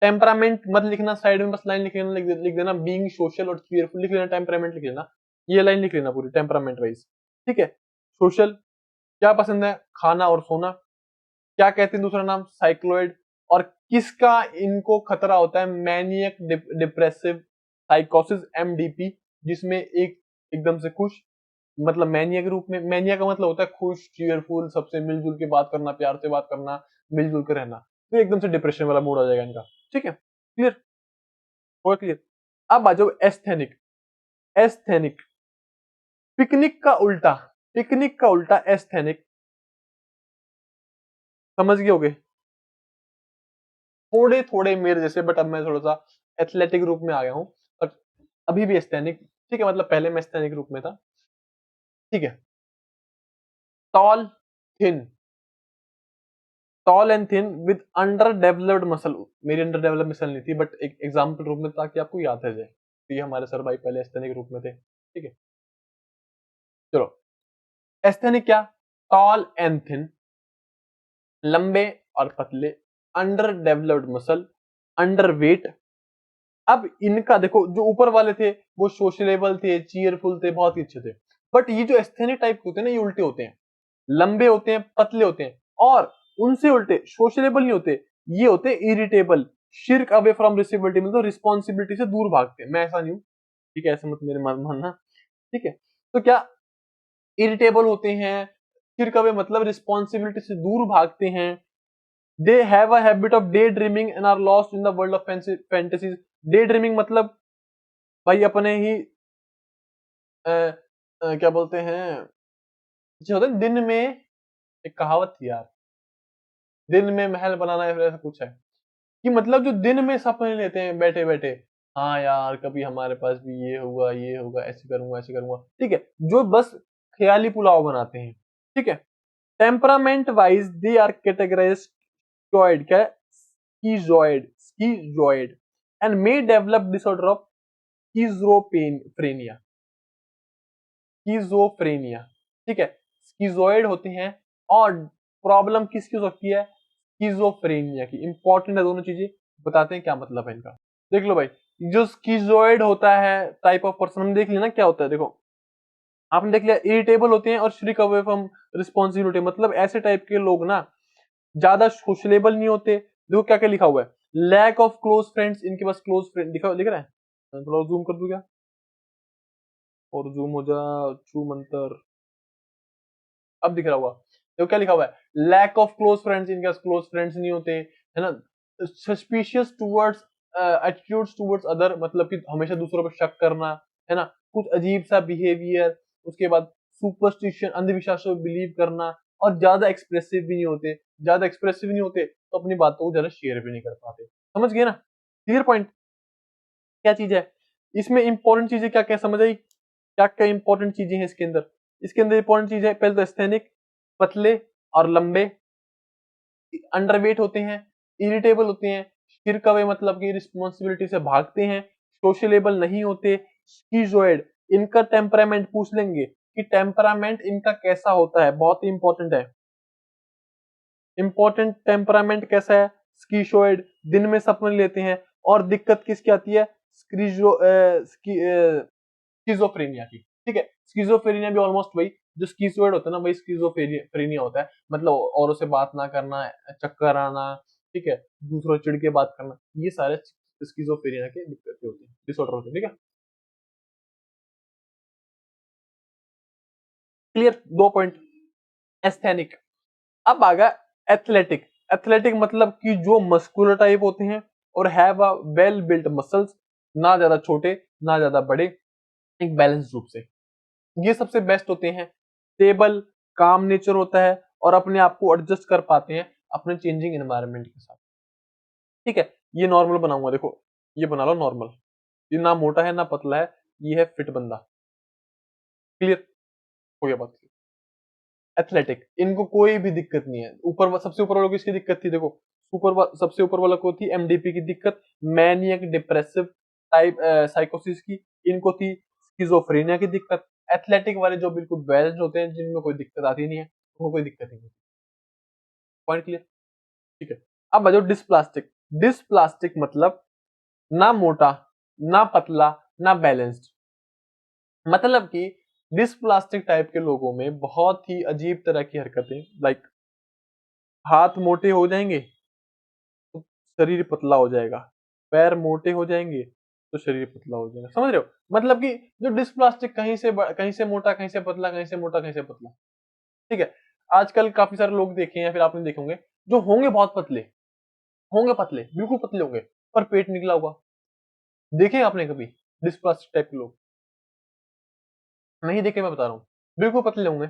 Temperament मत लिखना साइड में, बस लाइन लिख लेना, लिख देना बीइंग सोशल और चीयरफुल लिख लेना, टेम्परामेंट लिख लेना, ये लाइन लिख लेना पूरी टेम्परामेंट वाइज, ठीक है। सोशल, क्या पसंद है, खाना और सोना, क्या कहते हैं दूसरा नाम? साइक्लोइड। और किसका इनको खतरा होता है? मैनियक डिप्रेसिव साइकोसिस, एमडीपी, जिसमें एक एकदम से खुश, मतलब मैनिया के रूप में, मैनिया का मतलब होता है खुश, चीयरफुल, सबसे मिलजुल के बात करना, प्यार से बात करना, मिलजुल के रहना, तो एकदम से डिप्रेशन वाला मूड आ जाएगा इनका। ठीक है, क्लियर? और क्लियर? अब आ जाओ एस्थेनिक। एस्थेनिक, पिकनिक का उल्टा, पिकनिक का उल्टा एस्थेनिक, समझ गए होगे? थोड़े थोड़े मेरे जैसे, बट अब मैं थोड़ा सा एथलेटिक रूप में आ गया हूं, बट अभी भी एस्थेनिक। ठीक है, मतलब पहले मैं एस्थेनिक रूप में था। ठीक है, tall thin, tall and thin with under developed muscle. मेरी अंडर डेवलप्ड मसल नहीं थी, बट एक एग्जाम्पल रूप में, ताकि आपको याद रह जाए, तो ये हमारे सर भाई पहले एस्थेनिक रूप में थे। ठीक है, चलो, एस्थेनिक क्या? टॉल एंड थिन, लंबे और पतले, under developed muscle, under weight. अब इनका देखो, जो ऊपर वाले थे वो सोशलेबल थे, चीयरफुल थे, बहुत ही अच्छे थे, बट ये जो एस्थेनिक टाइप होते हैं ना, ये उल्टे होते हैं, लंबे होते हैं, पतले होते हैं, और उनसे उल्टे सोशलेबल नहीं होते, ये होते हैं इरिटेबल, शिर्क अवे फ्रॉम रिस्पॉन्सिबिलिटी, मतलब रिस्पॉन्सिबिलिटी से दूर भागते हैं। मैं ऐसा नहीं हूं, ठीक है, ऐसा मत मेरे मानना। ठीक है, तो क्या इरिटेबल होते हैं, शिर्क अवे मतलब रिस्पॉन्सिबिलिटी से दूर भागते हैं। They have a habit of day dreaming and are lost in the world of fantasies. Day dreaming मतलब भाई अपने ही क्या बोलते हैं, जो होता है दिन में, एक कहावत थी यार, दिन में महल बनाना है, फिर ऐसा कुछ है, कि मतलब जो दिन में सपने लेते हैं बैठे बैठे, हाँ यार कभी हमारे पास भी ये होगा, ये होगा, ऐसे करूंगा, ऐसे करूंगा। ठीक है, जो बस ख्याली पुलाव बनाते हैं। ठीक है, temperament wise they are categorised, क्या, schizoid and may develop disorder of schizophrenia, schizophrenia. ठीक है, स्किजॉइड होते हैं, और प्रॉब्लम किसकी हो सकती है? स्किज़ोफ्रेनिया की। इंपॉर्टेंट है दोनों चीजें, बताते हैं क्या मतलब है इनका। देख लो भाई, जो स्किजॉइड होता है टाइप ऑफ पर्सन, हम देख लिया ना क्या होता है, देखो आपने देख लिया, इरिटेबल होते हैं और श्रिक अवे फ्रॉम रिस्पॉन्सिबिलिटी, मतलब ऐसे टाइप के लोग ना ज्यादा सोशलेबल नहीं होते। देखो क्या क्या लिखा हुआ है, लैक ऑफ क्लोज फ्रेंड्स, इनके पास क्लोज फ्रेंड दिख रहा है, मैं थोड़ा जूम कर दूं क्या, और जूम हो जा, छू मंतर, अब दिख रहा हुआ। देखो क्या लिखा हुआ है, लैक ऑफ क्लोज फ्रेंड्स, इनके पास क्लोज फ्रेंड्स नहीं होते, है ना। Suspicious towards, attitudes towards other, मतलब कि हमेशा दूसरों पर शक करना, है ना, कुछ अजीब सा बिहेवियर। उसके बाद सुपरस्टिशन, अंधविश्वासों में बिलीव करना, और ज्यादा एक्सप्रेसिव भी नहीं होते, ज्यादा एक्सप्रेसिव नहीं होते तो अपनी बातों को ज्यादा शेयर भी नहीं कर पाते। समझ गए ना, क्लियर पॉइंट? क्या चीज है इसमें, इंपॉर्टेंट चीजें क्या क्या समझ आई, क्या क्या इंपॉर्टेंट चीजें हैं इसके अंदर? इसके अंदर इंपॉर्टेंट चीज है, पहले तो एस्थेनिक, पतले और लंबे, अंडरवेट होते हैं, इरिटेबल होते हैं, सिर कवे मतलब कि रिस्पॉन्सिबिलिटी से भागते हैं, सोशलेबल नहीं होते, स्कीजोइड। इनका टेम्परामेंट पूछ लेंगे कि टेम्परामेंट इनका कैसा होता है, बहुत ही इंपॉर्टेंट है, इंपॉर्टेंट, टेम्परामेंट कैसा है? स्कीशोइड, दिन में सपने लेते हैं, और दिक्कत किसकी आती है? स्किजोफ्रेनिया की। ठीक है, स्किजोफ्रेनिया भी ऑलमोस्ट वही, जो स्कीजोइड होता है ना, वही स्किजोफ्रेनिया होता है, मतलब औरों से बात ना करना, चक्कर आना, ठीक है, दूसरों चिढ़ के बात करना, ये सारे स्किजोफ्रेनिया के दिक्कतें होती हैं, डिसऑर्डर होते हैं। ठीक है, क्लियर? दो पॉइंट एस्थेनिक। अब आ गया एथलेटिक। एथलेटिक मतलब कि जो मस्कुलर टाइप होते हैं, और have a well built muscles, ना ज्यादा छोटे ना ज्यादा बड़े, एक बैलेंस रूप से, ये सबसे बेस्ट होते हैं, स्टेबल, काम नेचर होता है, और अपने आप को एडजस्ट कर पाते हैं अपने चेंजिंग एनवायरनमेंट के साथ। ठीक है, ये नॉर्मल बनाऊंगा, देखो ये बना लो नॉर्मल, ये ना मोटा है ना पतला है, ये है फिट बंदा। क्लियर हो गया बात? एथलेटिक, इनको कोई भी दिक्कत नहीं है। ऊपर सबसे ऊपर वालों को इसकी दिक्कत थी, देखो सबसे ऊपर वाला को थी एमडीपी की दिक्कत, मैनियक डिप्रेसिव टाइप साइकोसिस की, इनको थी स्किजोफ्रेनिया की दिक्कत। एथलेटिक वाले जो बिल्कुल बैलेंस होते हैं, जिनमें कोई दिक्कत आती नहीं है, उनको कोई दिक्कत नहीं होती। Point clear? ठीक है, अब आ जाओ डिस्प्लास्टिक। डिस्प्लास्टिक मतलब ना मोटा, ना पतला, ना बैलेंस्ड, मतलब कि डिस्प्लास्टिक टाइप के लोगों में बहुत ही अजीब तरह की हरकतें, लाइक हाथ मोटे हो जाएंगे तो शरीर पतला हो जाएगा, पैर मोटे हो जाएंगे तो शरीर पतला हो जाएगा। समझ रहे हो? मतलब कि जो डिस्प्लास्टिक कहीं से मोटा, कहीं से पतला, कहीं से मोटा, कहीं से पतला। ठीक है। आजकल काफी सारे लोग देखे हैं, फिर आपने देखे होंगे, जो होंगे बहुत पतले, होंगे पतले, बिल्कुल पतले होंगे, पर पेट निकला होगा। देखे आपने कभी डिस्प्लास्टिक टाइप के लोग? नहीं देखे, मैं बता रहा हूँ। बिल्कुल पतले होंगे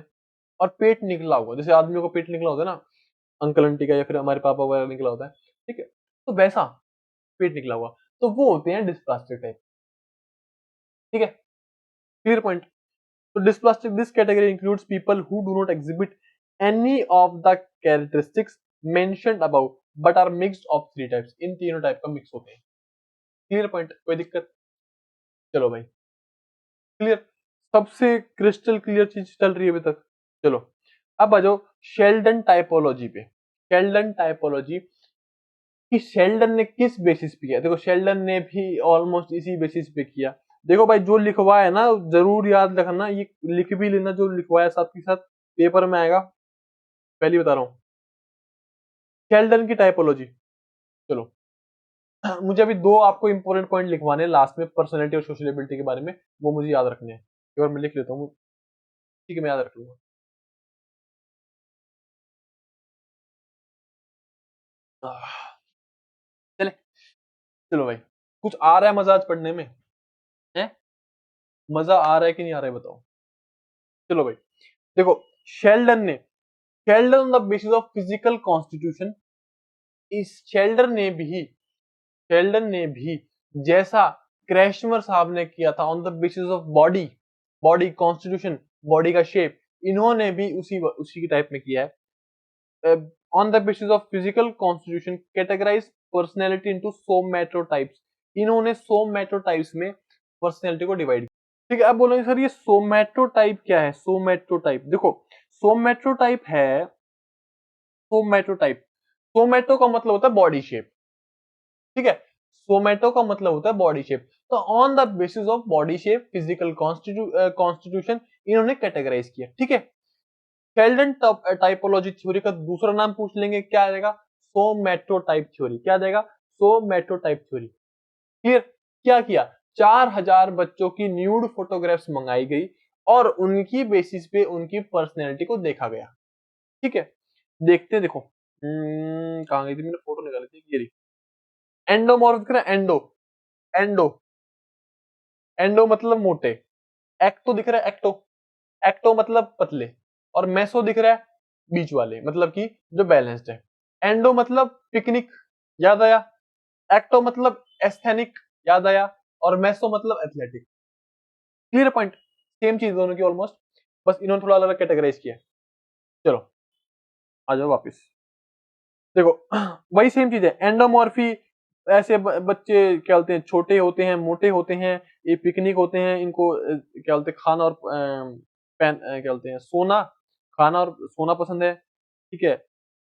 और पेट निकला होगा, जैसे आदमियों का पेट निकला होता है ना, अंकल आंटी का या फिर हमारे पापा वगैरह निकला होता है। ठीक है, तो वैसा पेट निकला हुआ, तो वो होते हैं डिस्प्लास्टिक टाइप। ठीक है, क्लियर पॉइंट। तो dysplastic, this category includes people who do not exhibit any of the characteristics mentioned above but are mixed of three types. इन तीनों टाइप का मिक्स होते हैं। क्लियर पॉइंट, कोई दिक्कत? चलो भाई, क्लियर, सबसे क्रिस्टल क्लियर चीज चल रही है अभी तक। चलो अब आ जाओ शेल्डन टाइपोलॉजी पे। शेल्डन टाइपोलॉजी कि शेल्डन ने किस बेसिस पे किया? देखो शेल्डन ने भी ऑलमोस्ट इसी बेसिस पे किया। देखो भाई, जो लिखवाया ना जरूर याद रखना, ये लिख भी लेना, जो लिखवाया साथ के साथ पेपर में आएगा, पहले बता रहा हूँ। शेल्डन की टाइपोलॉजी। चलो मुझे अभी दो आपको इंपॉर्टेंट पॉइंट लिखवाने हैं लास्ट में, पर्सनैलिटी और सोशलेबिलिटी के बारे में, वो मुझे याद रखने हैं। एक बार मैं लिख लेता हूँ। ठीक है, मैं याद रख लूंगा। चले, चलो भाई, कुछ आ रहा है मजा आज पढ़ने में? है मजा आ रहा है कि नहीं आ रहा है, बताओ। चलो भाई, देखो शेल्डन ने, Sheldon on the basis of physical constitution, इस शेल्डन ने भी जैसा क्रैशमर साहब ने किया था on the basis of body, body constitution, body का शेप, इन्होंने भी उसी उसी टाइप में किया है। On the basis of physical constitution categorise personality into somatotypes. इन्होंने सोमैटोटाइप्स में पर्सनैलिटी को डिवाइड। ठीक है, अब बोलेंगे सर ये सोमैटोटाइप क्या है? सोमैटोटाइप देखो, सोमैटोटाइप है, सोमैटोटाइप, सोमैटो का मतलब होता है बॉडी शेप। ठीक है, सोमैटो का मतलब होता है बॉडी शेप। तो on the basis of body shape, physical constitution, इन्होंने कैटेगराइज किया। ठीक है, शेल्डन टाइपोलॉजी थ्योरी का दूसरा नाम पूछ लेंगे, क्या आएगा? सोमैटोटाइप थ्योरी। क्या जाएगा? सोमैटोटाइप थ्योरी। क्लियर? क्या किया? 4000 बच्चों की न्यूड फोटोग्राफ्स मंगाई गई और उनकी बेसिस पे उनकी पर्सनैलिटी को देखा गया। ठीक है, देखते देखो, कहां गई थी, मैंने फोटो निकाली थी, ये रही। एंडोमॉर्फ दिख रहा है, एंडो, एंडो, एंडो मतलब मोटे। एक्टो दिख रहा है, एक्टो, एक्टो मतलब पतले। और मेसो दिख रहा है, बीच वाले, मतलब कि जो बैलेंस्ड है। एंडो मतलब पिकनिक, याद आया? एक्टो मतलब एस्थेनिक, याद आया? और मेसो मतलब एथलेटिक। क्लियर पॉइंट, सेम चीज दोनों की ऑलमोस्ट, बस इन्होंने थोड़ा अलग कैटेगराइज किया। चलो आ जाओ वापिस, देखो वही सेम चीज है, एंडोमॉर्फी। ऐसे बच्चे क्या बोलते हैं, छोटे होते हैं, मोटे होते हैं, ये पिकनिक होते हैं, इनको क्या बोलते हैं, खाना और क्या बोलते हैं, सोना, खाना और सोना पसंद है। ठीक है,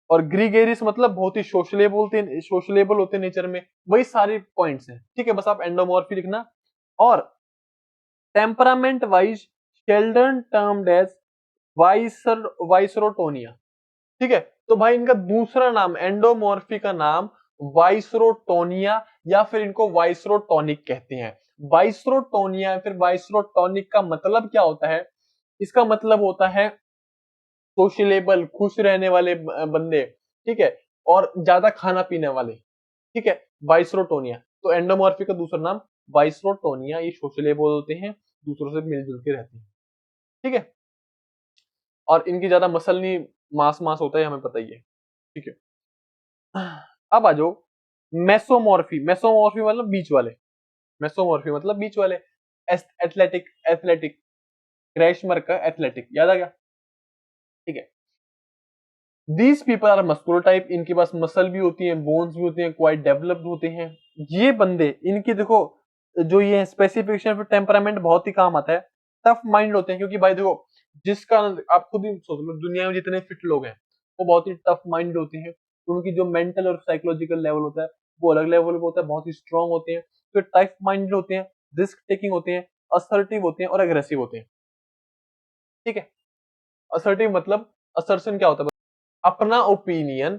और ग्रीगेरियस मतलब बहुत ही सोशलेबल होते हैं नेचर में। वही सारे पॉइंट्स हैं। ठीक है, बस आप एंडोमॉर्फी लिखना। और temperament wise Sheldon termed as viscerotonia. ठीक है, तो भाई इनका दूसरा नाम, एंडोमॉर्फी का नाम वाइसरोटोनिया, या फिर इनको वाइसरोटोनिक कहते हैं। वाइसरोटोनिया या फिर वाइसरोटोनिक का मतलब क्या होता है? इसका मतलब होता है सोशलेबल, खुश रहने वाले बंदे। ठीक है, और ज्यादा खाना पीने वाले। ठीक है, वाइसरोटोनिया। तो एंडोमॉर्फी का दूसरा नाम वाइसरोटोनिया, ये सोशलेबल होते हैं, दूसरों से मिलजुल के रहते हैं। ठीक है, और इनकी ज्यादा मसल नहीं, मांस मांस होता है, हमें पता ही है। ठीक है, अब आ जाओ मेसोमॉर्फी। मेसोमॉर्फी मतलब बीच वाले, मेसोमॉर्फी मतलब बीच वाले। एथलेटिक, एथलेटिक, क्रैशमर का एथलेटिक, याद आ गया? ठीक है, these people are muscular type, इनके पास मसल भी होती है, बोन्स भी होते हैं, क्वाइट डेवलप्ड होते हैं। ये बंदे, इनकी देखो जो ये स्पेसिफिकेशन फिर टेम्परामेंट बहुत ही काम आता है। टफ माइंड होते हैं, क्योंकि भाई देखो, जिसका, आप खुद ही सोच लो, दुनिया में जितने फिट लोग हैं वो बहुत ही टफ माइंड होते हैं। उनकी जो मेंटल और साइकोलॉजिकल लेवल होता है वो अलग लेवल पे होता है, बहुत ही स्ट्रांग होते हैं। तो टफ माइंड होते हैं, रिस्क टेकिंग होते हैं, असर्टिव होते हैं और अग्रेसिव होते हैं। ठीक है, असर्टिव मतलब, असर्शन क्या होता है? अपना ओपिनियन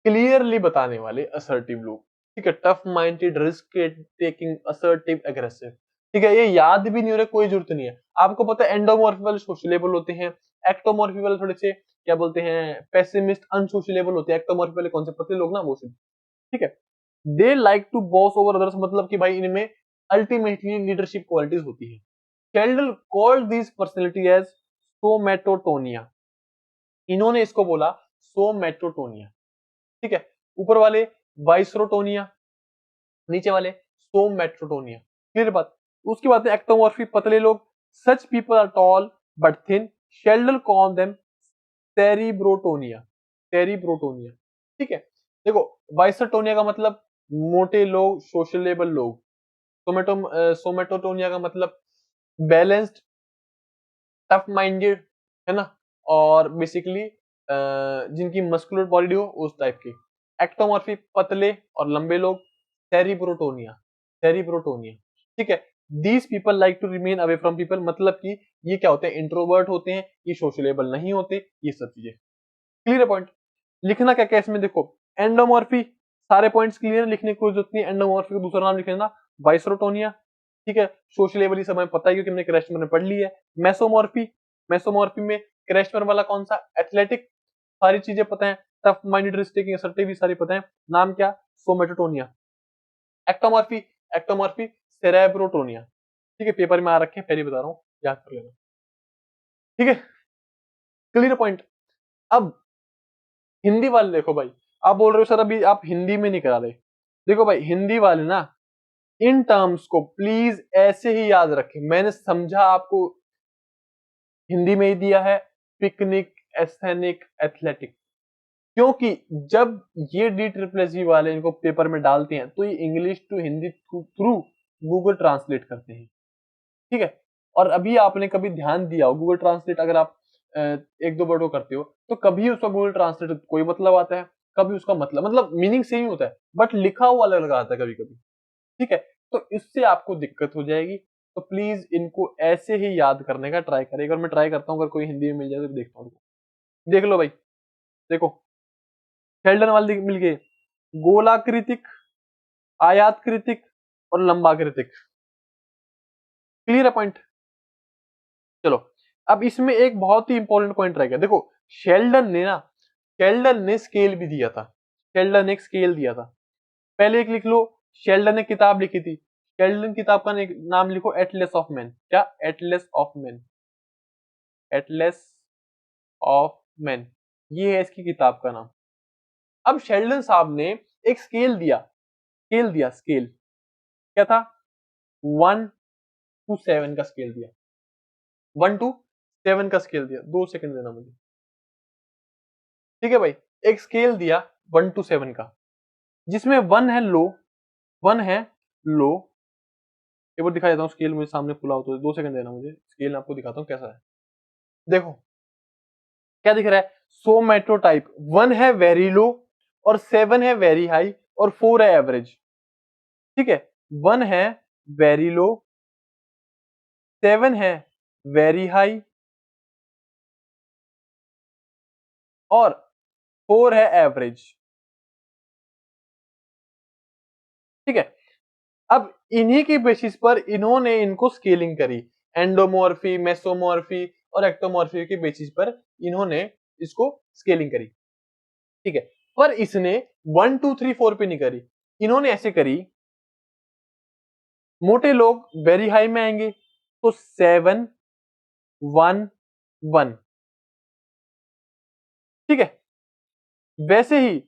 क्लियरली बताने वाले असर्टिव लोग, ठीक है। Tough minded, risk taking, assertive, aggressive, ठीक है। ये याद भी नहीं हो रहा, कोई जरूरत नहीं है। आपको पता है एंडोमॉर्फी वाले सोशलेबल होते हैं, एक्टोमॉर्फी वाले थोड़े से क्या बोलते हैं, पेसिमिस्ट, अनसोशलेबल होते हैं। एक्टोमॉर्फी वाले कौन से, पतले लोग ना, वो सब, ठीक है। They like to boss over others, मतलब कि भाई इनमें अल्टीमेटली लीडरशिप क्वालिटीज होती है। Sheldon called this personality as somatotonia, इन्होंने इसको बोला सोमैटोटोनिया, ठीक है। ऊपर वाले वाइसरोटोनिया, नीचे वाले सोमैटोटोनिया, क्लियर बात। उसकी बात है एक्टोमॉर्फी, पतले लोग, such people are tall but thin, Sheldon call them cerebrotonia, cerebrotonia, ठीक है। देखो वाइसरोटोनिया का मतलब मोटे लोग, सोशलेबल लोग। सोमेटोटोनिया का मतलब बैलेंस्ड, टफ माइंडेड, है ना, और बेसिकली जिनकी मस्कुलर बॉडी हो उस टाइप की। एक्टोमॉर्फी पतले और लंबे लोग, सेरिब्रोटोनिया, सेरिब्रोटोनिया, ठीक है। These people like to remain away from people, मतलब कि ये क्या होते हैं, इंट्रोवर्ट होते हैं, ये सोशलेबल नहीं होते, ये सब चीजें। Clear point. लिखना क्या क्या इसमें देखो, एंडोमॉर्फी, सारे पॉइंट्स क्लियर, लिखने की कोई जरूरत नहीं है। एंडोमॉर्फी का दूसरा नाम लिख लेना वाइसरोटोनिया, ठीक है। सोशलेबल समय पता है क्योंकि हमने क्रेस्टमर में पढ़ ली है। मेसोमॉर्फी, मेसोमॉर्फी में क्रेस्टमर वाला कौन सा, एथलेटिक, सारी चीजें पता है। Tough minded, risk taking, assertive भी सारी पता है। नाम क्या, सोमेटोटोनिया। एक्टोमॉर्फी, एक्टोमॉर्फी सेरेब्रोटोनिया, ठीक है। पेपर में आ रखे हैं, पहले बता रहा हूँ, याद कर लेना, ठीक है। Clear point. अब हिंदी वाले देखो भाई, आप बोल रहे हो सर अभी आप हिंदी में नहीं करा रहे, देखो भाई हिंदी वाले ना इन टर्म्स को प्लीज ऐसे ही याद रखें। मैंने समझा आपको हिंदी में ही दिया है, पिकनिक, एस्थेनिक, एथलेटिक, क्योंकि जब ये डी ट्रिपल एस जी वाले इनको पेपर में डालते हैं तो ये English to Hindi through Google translate करते हैं, ठीक है। और अभी आपने कभी ध्यान दिया हो गूगल ट्रांसलेट, अगर आप एक दो वर्ड को करते हो तो कभी उसका गूगल ट्रांसलेट कोई मतलब आता है, कभी उसका मतलब मीनिंग सेम होता है, बट लिखा हुआ अलग अलग आता है कभी कभी, ठीक है। तो इससे आपको दिक्कत हो जाएगी, तो प्लीज इनको ऐसे ही याद करने का ट्राई करें। अगर मैं ट्राई करता हूँ, अगर कोई हिंदी में मिल जाए तो देखता हूँ। देख लो भाई, देखो शेल्डन वाले मिल गए, गोलाकृतिक, आयातकृतिक और लंबाकृतिक, क्लियर है पॉइंट। चलो अब इसमें एक बहुत ही इंपॉर्टेंट पॉइंट रहेगा, देखो शेल्डन ने ना, शेल्डन ने स्केल भी दिया था, शेल्डन ने एक स्केल दिया था। पहले एक लिख लो, शेल्डन ने किताब लिखी थी, शेल्डन किताब का नाम लिखो एटलेस ऑफ मैन, क्या, atlas of man, atlas of man, ये है इसकी किताब का नाम। अब शेल्डन साहब ने एक स्केल दिया, स्केल दिया, स्केल क्या था, 1 to 7 का स्केल दिया, 1 to 7 का स्केल दिया। 2 सेकंड देना मुझे, ठीक है भाई। एक स्केल दिया 1 to 7 का, जिसमें 1 है लो, 1 है लो। एक बार दिखा देता हूँ स्केल, मुझे सामने खुला हो तो 2 सेकंड देना मुझे, स्केल आपको दिखाता हूँ कैसा है। देखो क्या दिख रहा है, सोमैटो टाइप, 1 है वेरी लो और 7 है वेरी हाई और 4 है एवरेज, ठीक है। 1 है वेरी लो, 7 है वेरी हाई और 4 है एवरेज, ठीक है। अब इन्हीं की बेसिस पर इन्होंने इनको स्केलिंग करी, एंडोमॉर्फी, मेसोमॉर्फी और एक्टोमॉर्फी के बेसिस पर इन्होंने इसको स्केलिंग करी, ठीक है। पर इसने 1 2 3 4 पे नहीं करी, इन्होंने ऐसे करी, मोटे लोग वेरी हाई में आएंगे तो 7 1 1, ठीक है। वैसे ही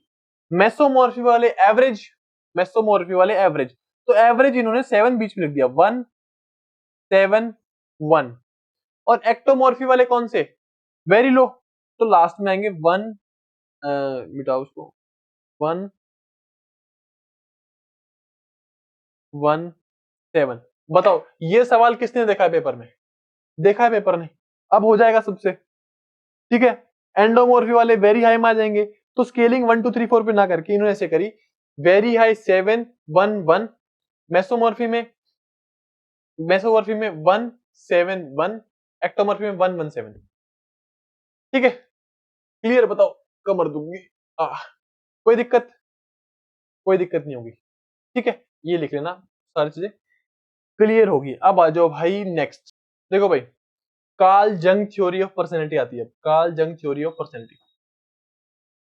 मेसोमॉर्फी वाले एवरेज, मेसोमॉर्फी वाले एवरेज, तो एवरेज इन्होंने 7 बीच में लिख दिया, 1 7 1। और एक्टोमॉर्फी वाले कौन से, वेरी लो, तो लास्ट में आएंगे 1, मिटाओ उसको, 1 1 7। बताओ ये सवाल किसने देखा है पेपर में, देखा है पेपर ने, अब हो जाएगा सबसे, ठीक है। एंडोमॉर्फी वाले वेरी हाई में आ जाएंगे, तो स्केलिंग 1 2 3 4 पे ना करके इन्होंने ऐसे करी, वेरी हाई 7 1 1, मेसोमॉर्फी में, मेसोमॉर्फी में 1 7 1, एक्टोमॉर्फी में 1 1 7, ठीक है। क्लियर, बताओ कमर दुखी, कोई दिक्कत, कोई दिक्कत नहीं होगी, ठीक है। ये लिख लेना, सारी चीजें क्लियर होगी। अब आ जाओ भाई नेक्स्ट, देखो भाई कार्ल जंग थ्योरी ऑफ पर्सनैलिटी आती है। कार्ल जंग थ्योरी ऑफ पर्सनैलिटी,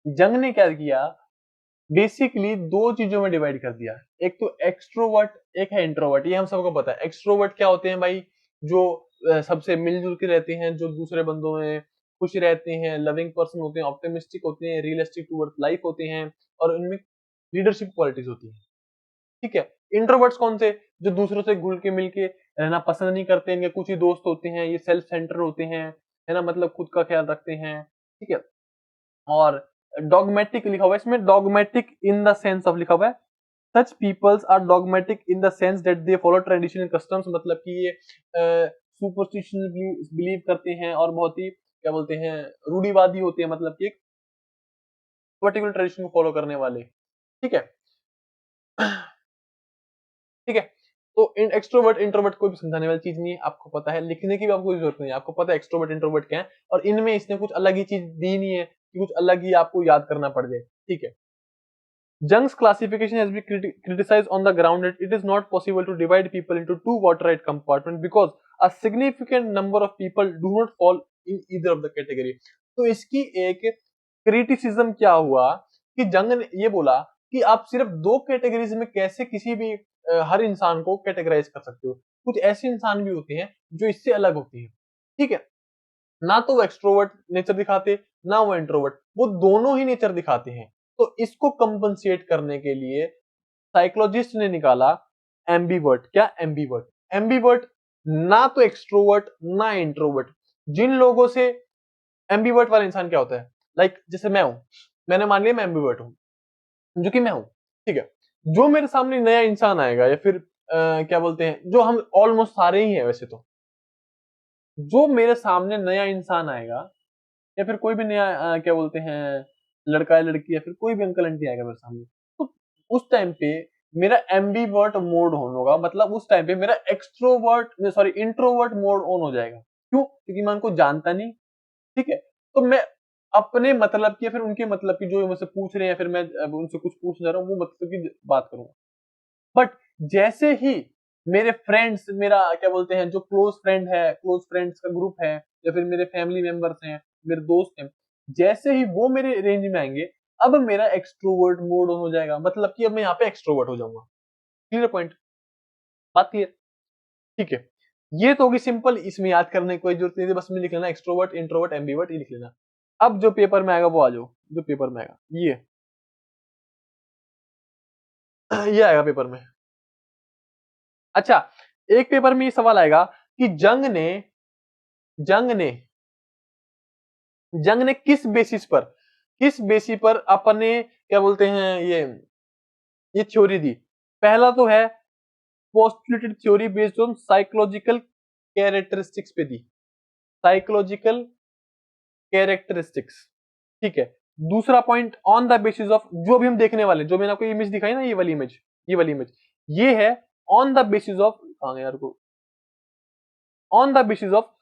जंग ने क्या किया, बेसिकली दो चीजों में डिवाइड कर दिया, एक तो एक्सट्रोवर्ट, एक है इंट्रोवर्ट। ये हम सबको पता है। एक्सट्रोवर्ट क्या होते हैं भाई, जो सबसे मिलजुल के रहते हैं, जो दूसरे बंदों में खुश रहते हैं, लविंग पर्सन होते हैं, ऑप्टिमिस्टिक होते हैं, रियलिस्टिक टूवर्ड्स लाइफ होते हैं, और उनमें लीडरशिप क्वालिटीज होती है, ठीक है। इंट्रोवर्ट्स कौन से, जो दूसरों से घुल के मिलके रहना पसंद नहीं करते, इनके कुछ ही दोस्त होते हैं, ये सेल्फ सेंटर होते हैं, है ना, मतलब खुद का ख्याल रखते हैं, ठीक है। और डॉगमेटिक लिखा हुआ है इसमें, dogmatic in the sense of लिखा हुआ है, such peoples are dogmatic in the sense that they follow traditional customs, मतलब कि ये सुपरस्टिशन बिलीव करते हैं और बहुत ही क्या बोलते हैं, रूढ़िवादी होते हैं, मतलब कि एक पर्टिकुलर ट्रेडिशन को फॉलो करने वाले, ठीक है। ठीक है, तो इन एक्सट्रोवर्ट इंट्रोवर्ट कोई भी समझाने वाली चीज नहीं है, आपको पता है, लिखने की भी आपको जरूरत नहीं है, आपको पता है एक्सट्रोवर्ट इंट्रोवर्ट क्या है, और इनमें इसने कुछ अलग ही चीज दी नहीं है कि कुछ अलग ही आपको याद करना पड़ जाए, ठीक है। Jung's classification has been criticized on the ground that it is not possible to divide people into two watertight compartments because a significant number of people do not fall in either of the category. तो इसकी एक criticism क्या हुआ कि जंग ने ये बोला कि आप सिर्फ दो कैटेगरीज में कैसे किसी भी हर इंसान को कैटेगराइज कर सकते हो, कुछ ऐसे इंसान भी होते हैं जो इससे अलग होते हैं, ठीक है। ना तो वो एक्सट्रोवर्ट नेचर दिखाते, ना वो इंट्रोवर्ट, वो दोनों ही नेचर दिखाते हैं। तो इसको कंपनसेट करने के लिए साइकोलॉजिस्ट ने निकाला एम्बीवर्ट। क्या एम्बीवर्ट, एम्बीवर्ट ना तो एक्सट्रोवर्ट ना इंट्रोवर्ट। जिन लोगों से एम्बीवर्ट वाला इंसान क्या होता है, लाइक जैसे मैं हूं, मैंने मान लिया मैं एम्बीवर्ट हूं, जो कि मैं हूं, ठीक है। जो मेरे सामने नया इंसान आएगा, या फिर क्या बोलते हैं, जो हम ऑलमोस्ट सारे ही हैं वैसे तो, जो मेरे सामने नया इंसान आएगा, या फिर कोई भी नया क्या बोलते हैं, लड़का या लड़की, या फिर कोई भी अंकल आंटी आएगा मेरे सामने, तो उस टाइम पे मेरा एम्बीवर्ट मोड ऑन होगा, मतलब उस टाइम पे मेरा extrovert sorry introvert mode on हो जाएगा। क्यों? क्योंकि मैं उनको जानता नहीं, ठीक है। तो मैं अपने मतलब की या फिर उनके मतलब की, जो मुझसे पूछ रहे हैं, फिर मैं अब उनसे कुछ पूछने जा रहा हूँ, वो मतलब की बात करूंगा। बट जैसे ही मेरे फ्रेंड्स, मेरा क्या बोलते हैं, जो क्लोज फ्रेंड है, क्लोज फ्रेंड्स का ग्रुप है, या फिर मेरे फैमिली मेंबर्स हैं, मेरे दोस्त हैं, जैसे ही वो मेरे रेंज में आएंगे, अब मेरा एक्सट्रोवर्ट मोड ऑन हो जाएगा, मतलब कि अब मैं यहाँ पे एक्सट्रोवर्ट हो जाऊंगा। क्लियर पॉइंट, बात क्लियर, ठीक है। ये तो होगी सिंपल, इसमें याद करने की कोई जरूरत नहीं है, बस में लिख लेना एक्सट्रोवर्ट इंट्रोवर्ट एम्बीवर्ट, ये लिख लेना। अब जो पेपर में आएगा वो आ जाओ, जो पेपर में आएगा ये आएगा पेपर में। अच्छा, एक पेपर में ये सवाल आएगा कि जंग ने किस बेसिस पर अपने क्या बोलते हैं ये थ्योरी दी। पहला तो है postulated theory based on psychological characteristics पे दी, साइकोलॉजिकल कैरेक्टरिस्टिक्स, ठीक है। दूसरा point on the basis of, जो भी हम देखने वाले, जो मैंने आपको इमेज दिखाई ना, ये वाली इमेज ये है ऑन द बेसिस ऑफ, यार को, on the basis of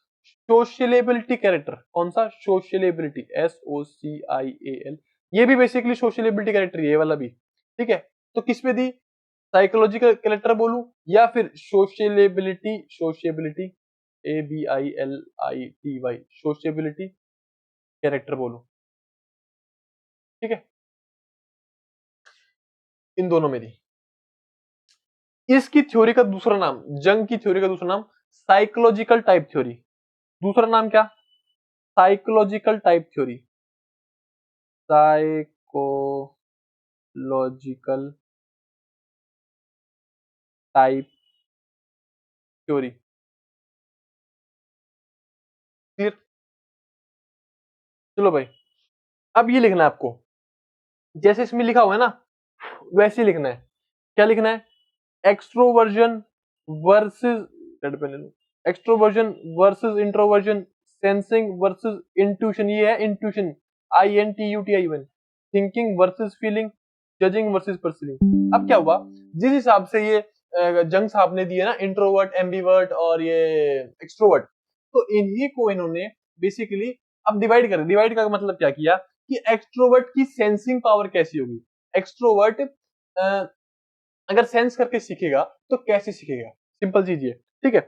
sociability character. कौन सा? सोशलेबिलिटी, SOCIAL, ये भी बेसिकली सोशलेबिलिटी कैरेक्टर, ये वाला भी, ठीक है। तो किस पे दी? साइकोलॉजिकल कैरेक्टर बोलूं या फिर सोशलेबिलिटी, ABILITY, सोशलेबिलिटी कैरेक्टर बोलूं, ठीक है। इन दोनों में दी। इसकी थ्योरी का दूसरा नाम, जंग की थ्योरी का दूसरा नाम साइकोलॉजिकल टाइप थ्योरी। दूसरा नाम क्या? Psychological type theory, psychological type theory. Clear? चलो भाई, अब ये लिखना है आपको, जैसे इसमें लिखा हुआ है ना, वैसे ही लिखना है। क्या लिखना है? एक्सट्रोवर्जन वर्सेस, रेड पेन ले लो, extroversion versus introversion, sensing versus intuition, ये है intuition, INTUTION, thinking versus feeling, judging versus perceiving. अब क्या हुआ, जिस हिसाब से ये जंग साहब ने दिए ना, इंट्रोवर्ट एम्बीवर्ट और ये एक्सट्रोवर्ट, तो इन्हीं को इन्होंने बेसिकली अब डिवाइड कर, डिवाइड का मतलब क्या किया कि एक्सट्रोवर्ट की सेंसिंग पावर कैसी होगी। एक्सट्रोवर्ट अगर सेंस करके सीखेगा तो कैसे सीखेगा, सिंपल चीज ये, ठीक है।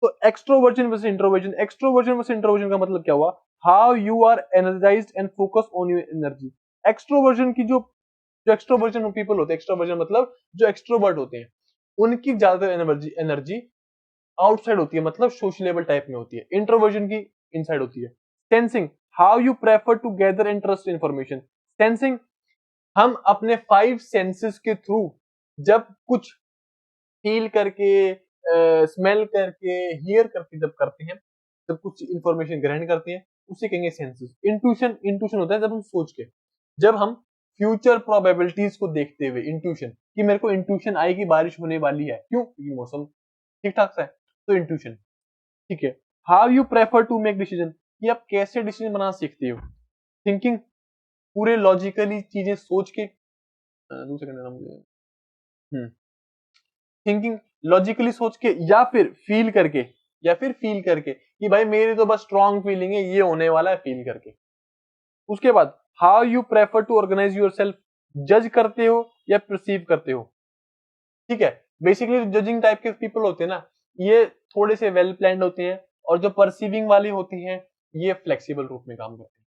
तो extroversion versus introversion, extroversion versus introversion का मतलब क्या हुआ, how you are energized and focus on your energy. Extroversion की जो जो एक्सट्रोवर्जन पीपल होते हैं, एक्सट्रोवर्जन मतलब जो एक्सट्रोवर्ट होते हैं, उनकी ज्यादातर एनर्जी एनर्जी आउटसाइड होती है, मतलब सोशलेबल टाइप में होती है। इंट्रोवर्जन की इनसाइड होती है। Sensing, how you prefer to gather and trust information. Sensing, हम अपने 5 सेंसेस के थ्रू जब कुछ फील करके, स्मेल करके, हियर करके जब करते हैं, जब कुछ इंफॉर्मेशन ग्रहण करते हैं, उसे कहेंगे सेंसेस। इंट्यूशन, इंट्यूशन होता है जब हम सोच के, जब हम फ्यूचर प्रोबेबिलिटीज को देखते हुए, इंट्यूशन कि मेरे को इंट्यूशन आएगी बारिश होने वाली है, क्यों, क्योंकि मौसम ठीक ठाक सा है, तो इंट्यूशन, ठीक है। How you prefer to make decision, कि आप कैसे डिसीजन बनाना सीखते हो। थिंकिंग, पूरे लॉजिकली चीजें सोच के, दूसरे का नाम थिंकिंग, लॉजिकली सोच के, या फिर फील करके, या फिर फील करके कि भाई मेरी तो बस स्ट्रॉन्ग फीलिंग है, ये होने वाला है, फील करके। उसके बाद how you prefer to organize yourself, जज करते हो या परसीव करते हो, ठीक है। बेसिकली जजिंग टाइप के पीपल होते हैं ना, ये थोड़े से वेल प्लान्ड होते हैं, और जो परसीविंग वाली होती हैं, ये फ्लेक्सिबल रूप में काम करते हैं,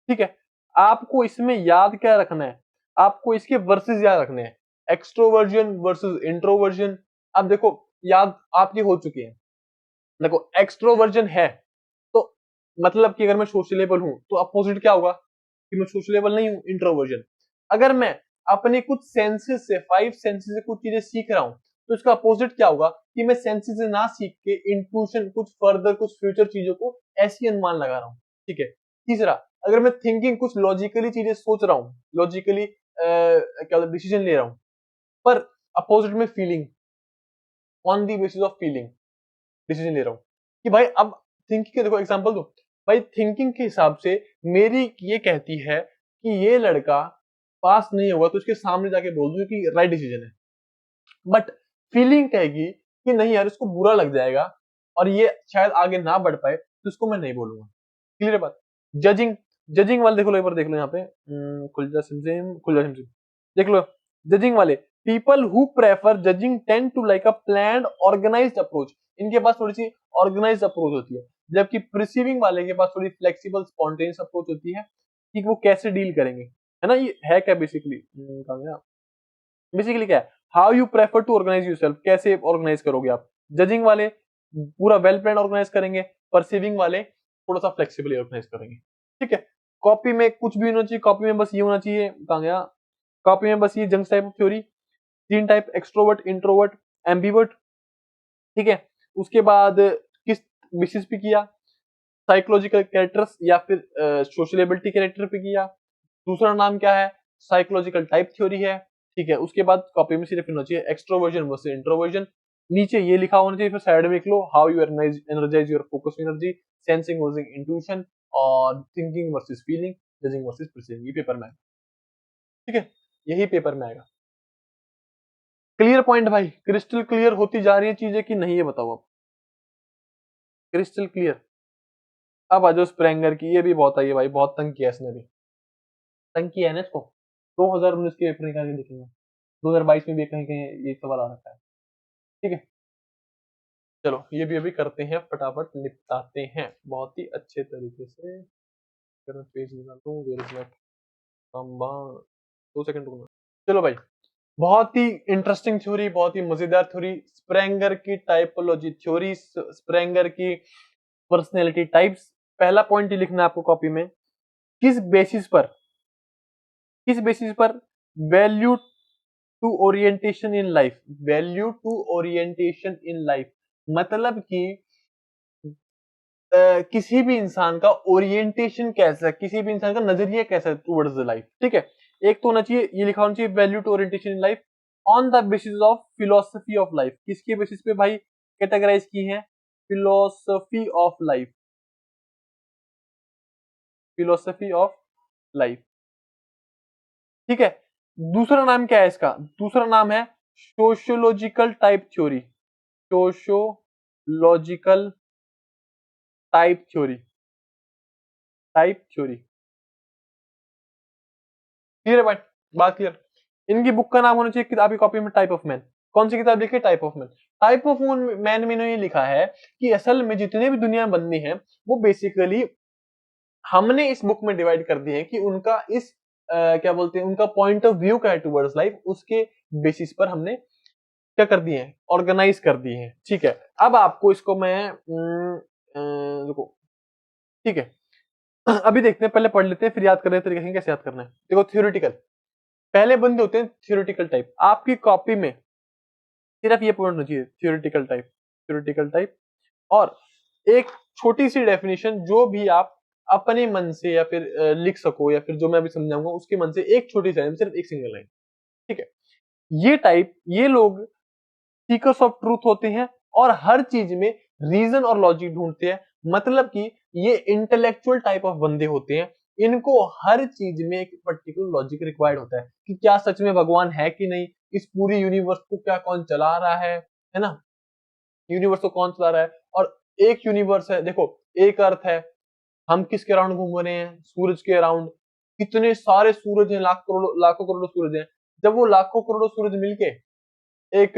ठीक है। आपको इसमें याद क्या रखना है, आपको इसके वर्सेस याद रखने हैं, एक्सट्रोवर्जन वर्सेस इंट्रोवर्जन। अब देखो, याद आपकी हो चुकी है। देखो, एक्सट्रोवर्जन है तो मतलब कि अगर मैं सोशलेबल हूं तो अपोजिट क्या होगा, कि मैं सोशलेबल नहीं हूं, इंट्रोवर्जन। अगर मैं अपने कुछ सेंसेस से, 5 सेंसेस से कुछ चीजें सीख रहा हूं, तो इसका अपोजिट क्या होगा, कि मैं सेंसेस से ना सीख के इंट्यूशन, कुछ फर्दर, कुछ फ्यूचर चीजों को ऐसी अनुमान लगा रहा हूं, ठीक है। तीसरा, अगर मैं थिंकिंग, कुछ लॉजिकली चीजें सोच रहा हूं, लॉजिकली क्या डिसीजन ले रहा हूं, पर अपोजिट में feeling, on the basis of feeling decision ले रहा हूं, कि भाई अब थिंकिंग के देखो एग्जांपल दो, भाई थिंकिंग के हिसाब से मेरी ये कहती है कि ये लड़का पास नहीं होगा, तो उसके सामने जाके बोल दूं कि राइट डिसीजन है। बट फीलिंग कहेगी कि नहीं यार, इसको बुरा लग जाएगा और ये शायद आगे ना बढ़ पाए, तो इसको मैं नहीं बोलूंगा। क्लियर बात। जजिंग, जजिंग वाले देखो, एक बार देख लो यहाँ पे, खुल जा सिमसिम, खुल जा सिमसिम, देख लो। जजिंग वाले people who prefer judging tend to like a planned organized approach, इनके पास थोड़ी सी ऑर्गेनाइज्ड अप्रोच होती है, जबकि प्रिसीविंग वाले के पास थोड़ी फ्लेक्सिबल स्पॉन्टेनियस अप्रोच होती है, कि वो कैसे डील करेंगे, है ना। ये है क्या बेसिकली, बेसिकली क्या है, how you prefer to organize yourself, कैसे ऑर्गेनाइज करोगे आप। जजिंग वाले पूरा वेल प्लान ऑर्गेनाइज करेंगे, परसीविंग वाले थोड़ा सा फ्लेक्सिबली ऑर्गेनाइज करेंगे, ठीक है। कॉपी में कुछ भी होना चाहिए, कॉपी में बस ये होना चाहिए, कहां गया, कॉपी में बस ये junks type of theory, 3 type, extrovert, introvert, ambivert, ठीक है। उसके बाद किस बेसिस पे किया, साइकोलॉजिकल कैरेक्टर्स या फिर सोशलेबिलिटी कैरेक्टर पे किया। दूसरा नाम क्या है, साइकोलॉजिकल टाइप थ्योरी है, ठीक है। उसके बाद कॉपी में सिर्फ होना चाहिए एक्सट्रोवर्जन वर्सेस इंट्रोवर्जन, नीचे ये लिखा होना चाहिए, फिर साइड में लिख लो how you energise your focus energy, sensing versus intuition, और thinking versus feeling, judging versus perceiving. ये पेपर में आएगा, ठीक है, यही पेपर में आएगा। क्लियर पॉइंट भाई, क्रिस्टल क्लियर होती जा रही है चीजें कि नहीं, ये बताओ आप। Crystal clear. अब आ जाओ स्प्रेंगर की, ये भी बहुत आई है भाई, बहुत तंग किया इसने भी, तंग किया है ना इसको। 2019 के पेपर निकाल के देखेंगे, 2022 में भी कहीं कहीं ये सवाल आ रखा है, ठीक है। चलो ये भी अभी करते हैं, फटाफट निपटाते हैं बहुत ही अच्छे तरीके से। अगर मैं पेज निकालता हूँ, वेयर इज माय कंबाउंड, 2 सेकंड रुकना। चलो भाई, बहुत ही इंटरेस्टिंग थ्योरी, बहुत ही मजेदार थ्योरी, स्प्रेंगर की टाइपोलॉजी थ्योरी, स्प्रेंगर की पर्सनैलिटी टाइप्स। पहला पॉइंट ही लिखना है आपको कॉपी में, किस बेसिस पर, किस बेसिस पर value to orientation in life, value to orientation in life, मतलब कि किसी भी इंसान का ओरिएंटेशन कैसा है, किसी भी इंसान का नजरिया कैसा है टुवर्ड्स द लाइफ, ठीक है। एक तो होना चाहिए, ये लिखा होना चाहिए value to orientation in life on the basis of philosophy of life, किसके बेसिस पे भाई कैटेगराइज की है, philosophy of life, philosophy of life, ठीक है। दूसरा नाम क्या है इसका, दूसरा नाम है sociological type theory, sociological type theory, type theory, clear है बात क्लियर। इनकी बुक का नाम होना चाहिए आपकी कॉपी में टाइप ऑफ मैन। कौन सी किताब लिखी है? Type of man. Type of man में इन्होंने लिखा है कि असल में जितने भी दुनिया में बंदे हैं वो बेसिकली हमने इस बुक में डिवाइड कर दिए हैं कि उनका इस क्या बोलते हैं, उनका पॉइंट ऑफ व्यू क्या है टुवर्ड्स लाइफ, उसके बेसिस पर हमने क्या कर दिए हैं, ऑर्गेनाइज कर दिए हैं। ठीक है, अब आपको इसको मैं रुको, ठीक है अभी देखते हैं, पहले पढ़ लेते हैं फिर याद करने तरीके कैसे याद करना है। देखो थ्योरेटिकल, पहले बंदे होते हैं थ्योरेटिकल टाइप। आपकी कॉपी में सिर्फ ये पॉइंट होना चाहिए, थ्योरेटिकल टाइप, थ्योरेटिकल टाइप। और एक छोटी सी डेफिनेशन जो भी आप अपने मन से या फिर लिख सको, या फिर जो मैं अभी समझाऊंगा उसके मन से एक छोटी सी लाइन, सिर्फ एक सिंगल लाइन। ठीक है, ये टाइप, ये लोग सीकर्स ऑफ ट्रूथ होते हैं और हर चीज में रीजन और लॉजिक ढूंढते हैं। मतलब कि ये इंटेलेक्चुअल टाइप ऑफ बंदे होते हैं, इनको हर चीज में एक पर्टिकुलर लॉजिक रिक्वायर्ड होता है कि क्या सच में भगवान है कि नहीं, इस पूरी यूनिवर्स को क्या कौन चला रहा है ना, यूनिवर्स को कौन चला रहा है। और एक यूनिवर्स है, देखो एक अर्थ है, हम किसके अराउंड घूम रहे हैं? सूरज के अराउंड। कितने सारे सूरज हैं, लाखों करोड़ों सूरज हैं। जब वो लाखों करोड़ों सूरज मिलके एक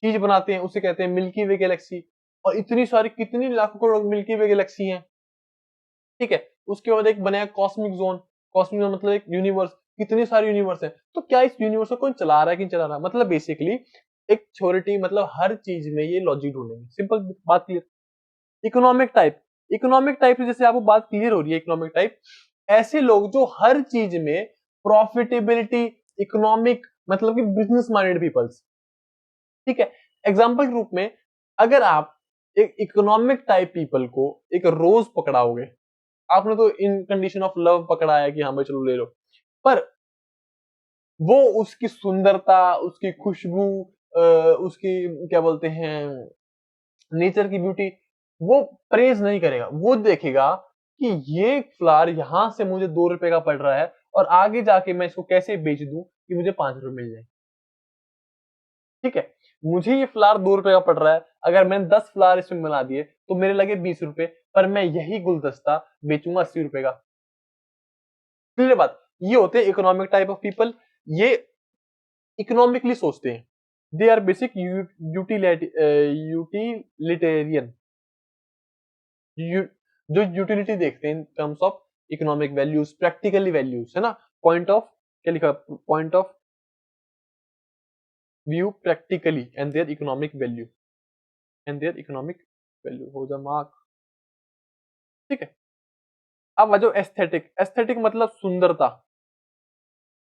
चीज बनाते हैं उसे कहते हैं मिल्की वे गैलेक्सी। और इतनी सारी कितनी लाखों करोड़ मिल्की वे गैलेक्सी हैं। ठीक है, उसके बाद एक बनाया कॉस्मिक जोन। कॉस्मिक जोन मतलब एक यूनिवर्स, कितने सारे यूनिवर्स हैं। तो क्या इस यूनिवर्स को कौन चला रहा है कि नहीं चला रहा, मतलब बेसिकली एक थ्योरिटी, मतलब हर चीज में ये लॉजिक ढूंढेंगे। सिंपल बात clear. Economic type, economic type से जैसे आपको बात क्लियर हो रही है, इकोनॉमिक टाइप ऐसे लोग जो हर चीज में प्रॉफिटेबिलिटी, इकोनॉमिक मतलब कि बिजनेस माइंडेड पीपल्स। ठीक है, एग्जाम्पल के रूप में अगर आप एक इकोनॉमिक टाइप पीपल को एक रोज पकड़ाओगे, आपने तो इन कंडीशन ऑफ लव पकड़ा है कि हाँ भाई चलो ले लो, पर वो उसकी सुंदरता, उसकी खुशबू, उसकी क्या बोलते हैं नेचर की ब्यूटी, वो प्रेज नहीं करेगा। वो देखेगा कि ये फ्लावर यहां से मुझे 2 रुपए का पड़ रहा है और आगे जाके मैं इसको कैसे बेच दूं कि मुझे 5 रुपए मिल जाए। ठीक है, मुझे ये फ्लावर 2 रुपए का पड़ रहा है, अगर मैंने 10 फ्लावर इसमें मिला दिए तो मेरे लगे 20 रुपए, पर मैं यही गुलदस्ता बेचूंगा 80 रुपए का। क्लियर बात। ये होते हैं इकोनॉमिक टाइप ऑफ पीपल। ये इकोनॉमिकली सोचते हैं। दे आर बेसिक यूटिलिटेरियन, जो यूटिलिटी देखते हैं इन terms of economic values, practically values है ना। पॉइंट ऑफ क्या लिखा, point of view practically and their economic value, and their economic value हो जा मार्क। ठीक है, अब आ जाओ एस्थेटिक। एस्थेटिक मतलब सुंदरता।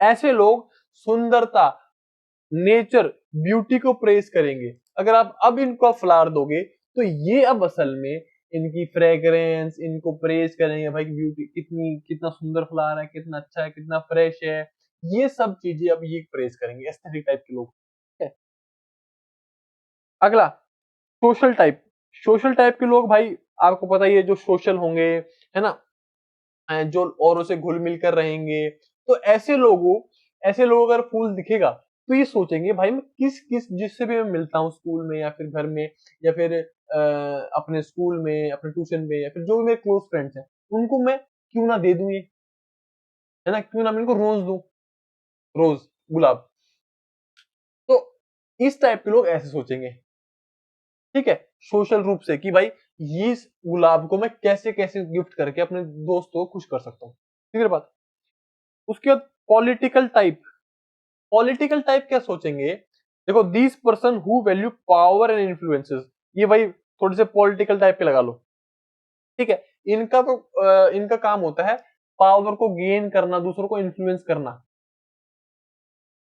ऐसे लोग सुंदरता, नेचर, ब्यूटी को प्रेज करेंगे। अगर आप अब इनको फ्लावर दोगे तो ये अब असल में इनकी फ्रेग्रेंस, इनको प्रेज करेंगे, भाई ब्यूटी कितनी, कितना सुंदर फ्लावर है, कितना अच्छा है, कितना फ्रेश है। ये सब चीजें अब ये प्रेज करेंगे एस्थेटिक टाइप के लोग। ठीक है, अगला सोशल टाइप। सोशल टाइप के लोग भाई आपको पता ही है, जो सोशल होंगे है ना, जो औरों से घुल मिल कर रहेंगे। तो ऐसे लोगों अगर फूल दिखेगा तो ये सोचेंगे भाई मैं किस किस जिससे भी मैं मिलता हूँ स्कूल में या फिर घर में, या फिर अपने स्कूल में, अपने ट्यूशन में, या फिर जो भी मेरे क्लोज फ्रेंड्स हैं उनको मैं क्यों ना दे दूं ये, है ना, क्यों ना मैं इनको रोज दूं, रोज, गुलाब। तो इस टाइप के लोग ऐसे सोचेंगे। ठीक है, सोशल रूप से कि भाई ये इस गुलाब को मैं कैसे कैसे गिफ्ट करके अपने दोस्तों को खुश कर सकता हूँ। ठीक है बात। उसके बाद पॉलिटिकल टाइप। पॉलिटिकल टाइप क्या सोचेंगे, देखो these person who value power and influences, ये भाई थोड़े से पॉलिटिकल टाइप के लगा लो। ठीक है, इनका तो इनका काम होता है पावर को गेन करना, दूसरों को इन्फ्लुएंस करना।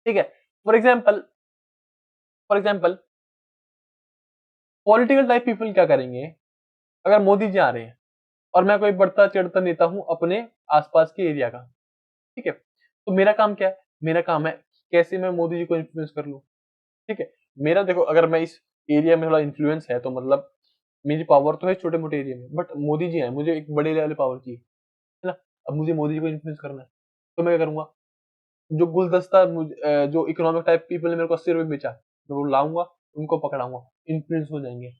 ठीक है, for example political type people क्या करेंगे, अगर मोदी जी आ रहे हैं और मैं कोई बढ़ता चढ़ता नेता हूं अपने आसपास के एरिया का। ठीक है, तो मेरा काम क्या है, मेरा काम है कैसे मैं मोदी जी को इन्फ्लुएंस कर लूं। ठीक है, मेरा देखो अगर मैं इस एरिया में थोड़ा इन्फ्लुएंस है तो मतलब मेरी पावर तो है छोटे मोटे एरिया में, बट मोदी जी है, मुझे एक बड़े लेवल पावर चाहिए, है ना। अब मुझे मोदी जी को इन्फ्लुएंस करना है तो मैं क्या करूंगा, जो गुलदस्ता जो इकोनॉमिक टाइप पीपल ने मेरे को 80 रुपए बेचा, मैं वो लाऊंगा, उनको पकड़ाऊंगा, इन्फ्लुएंस हो जाएंगे, है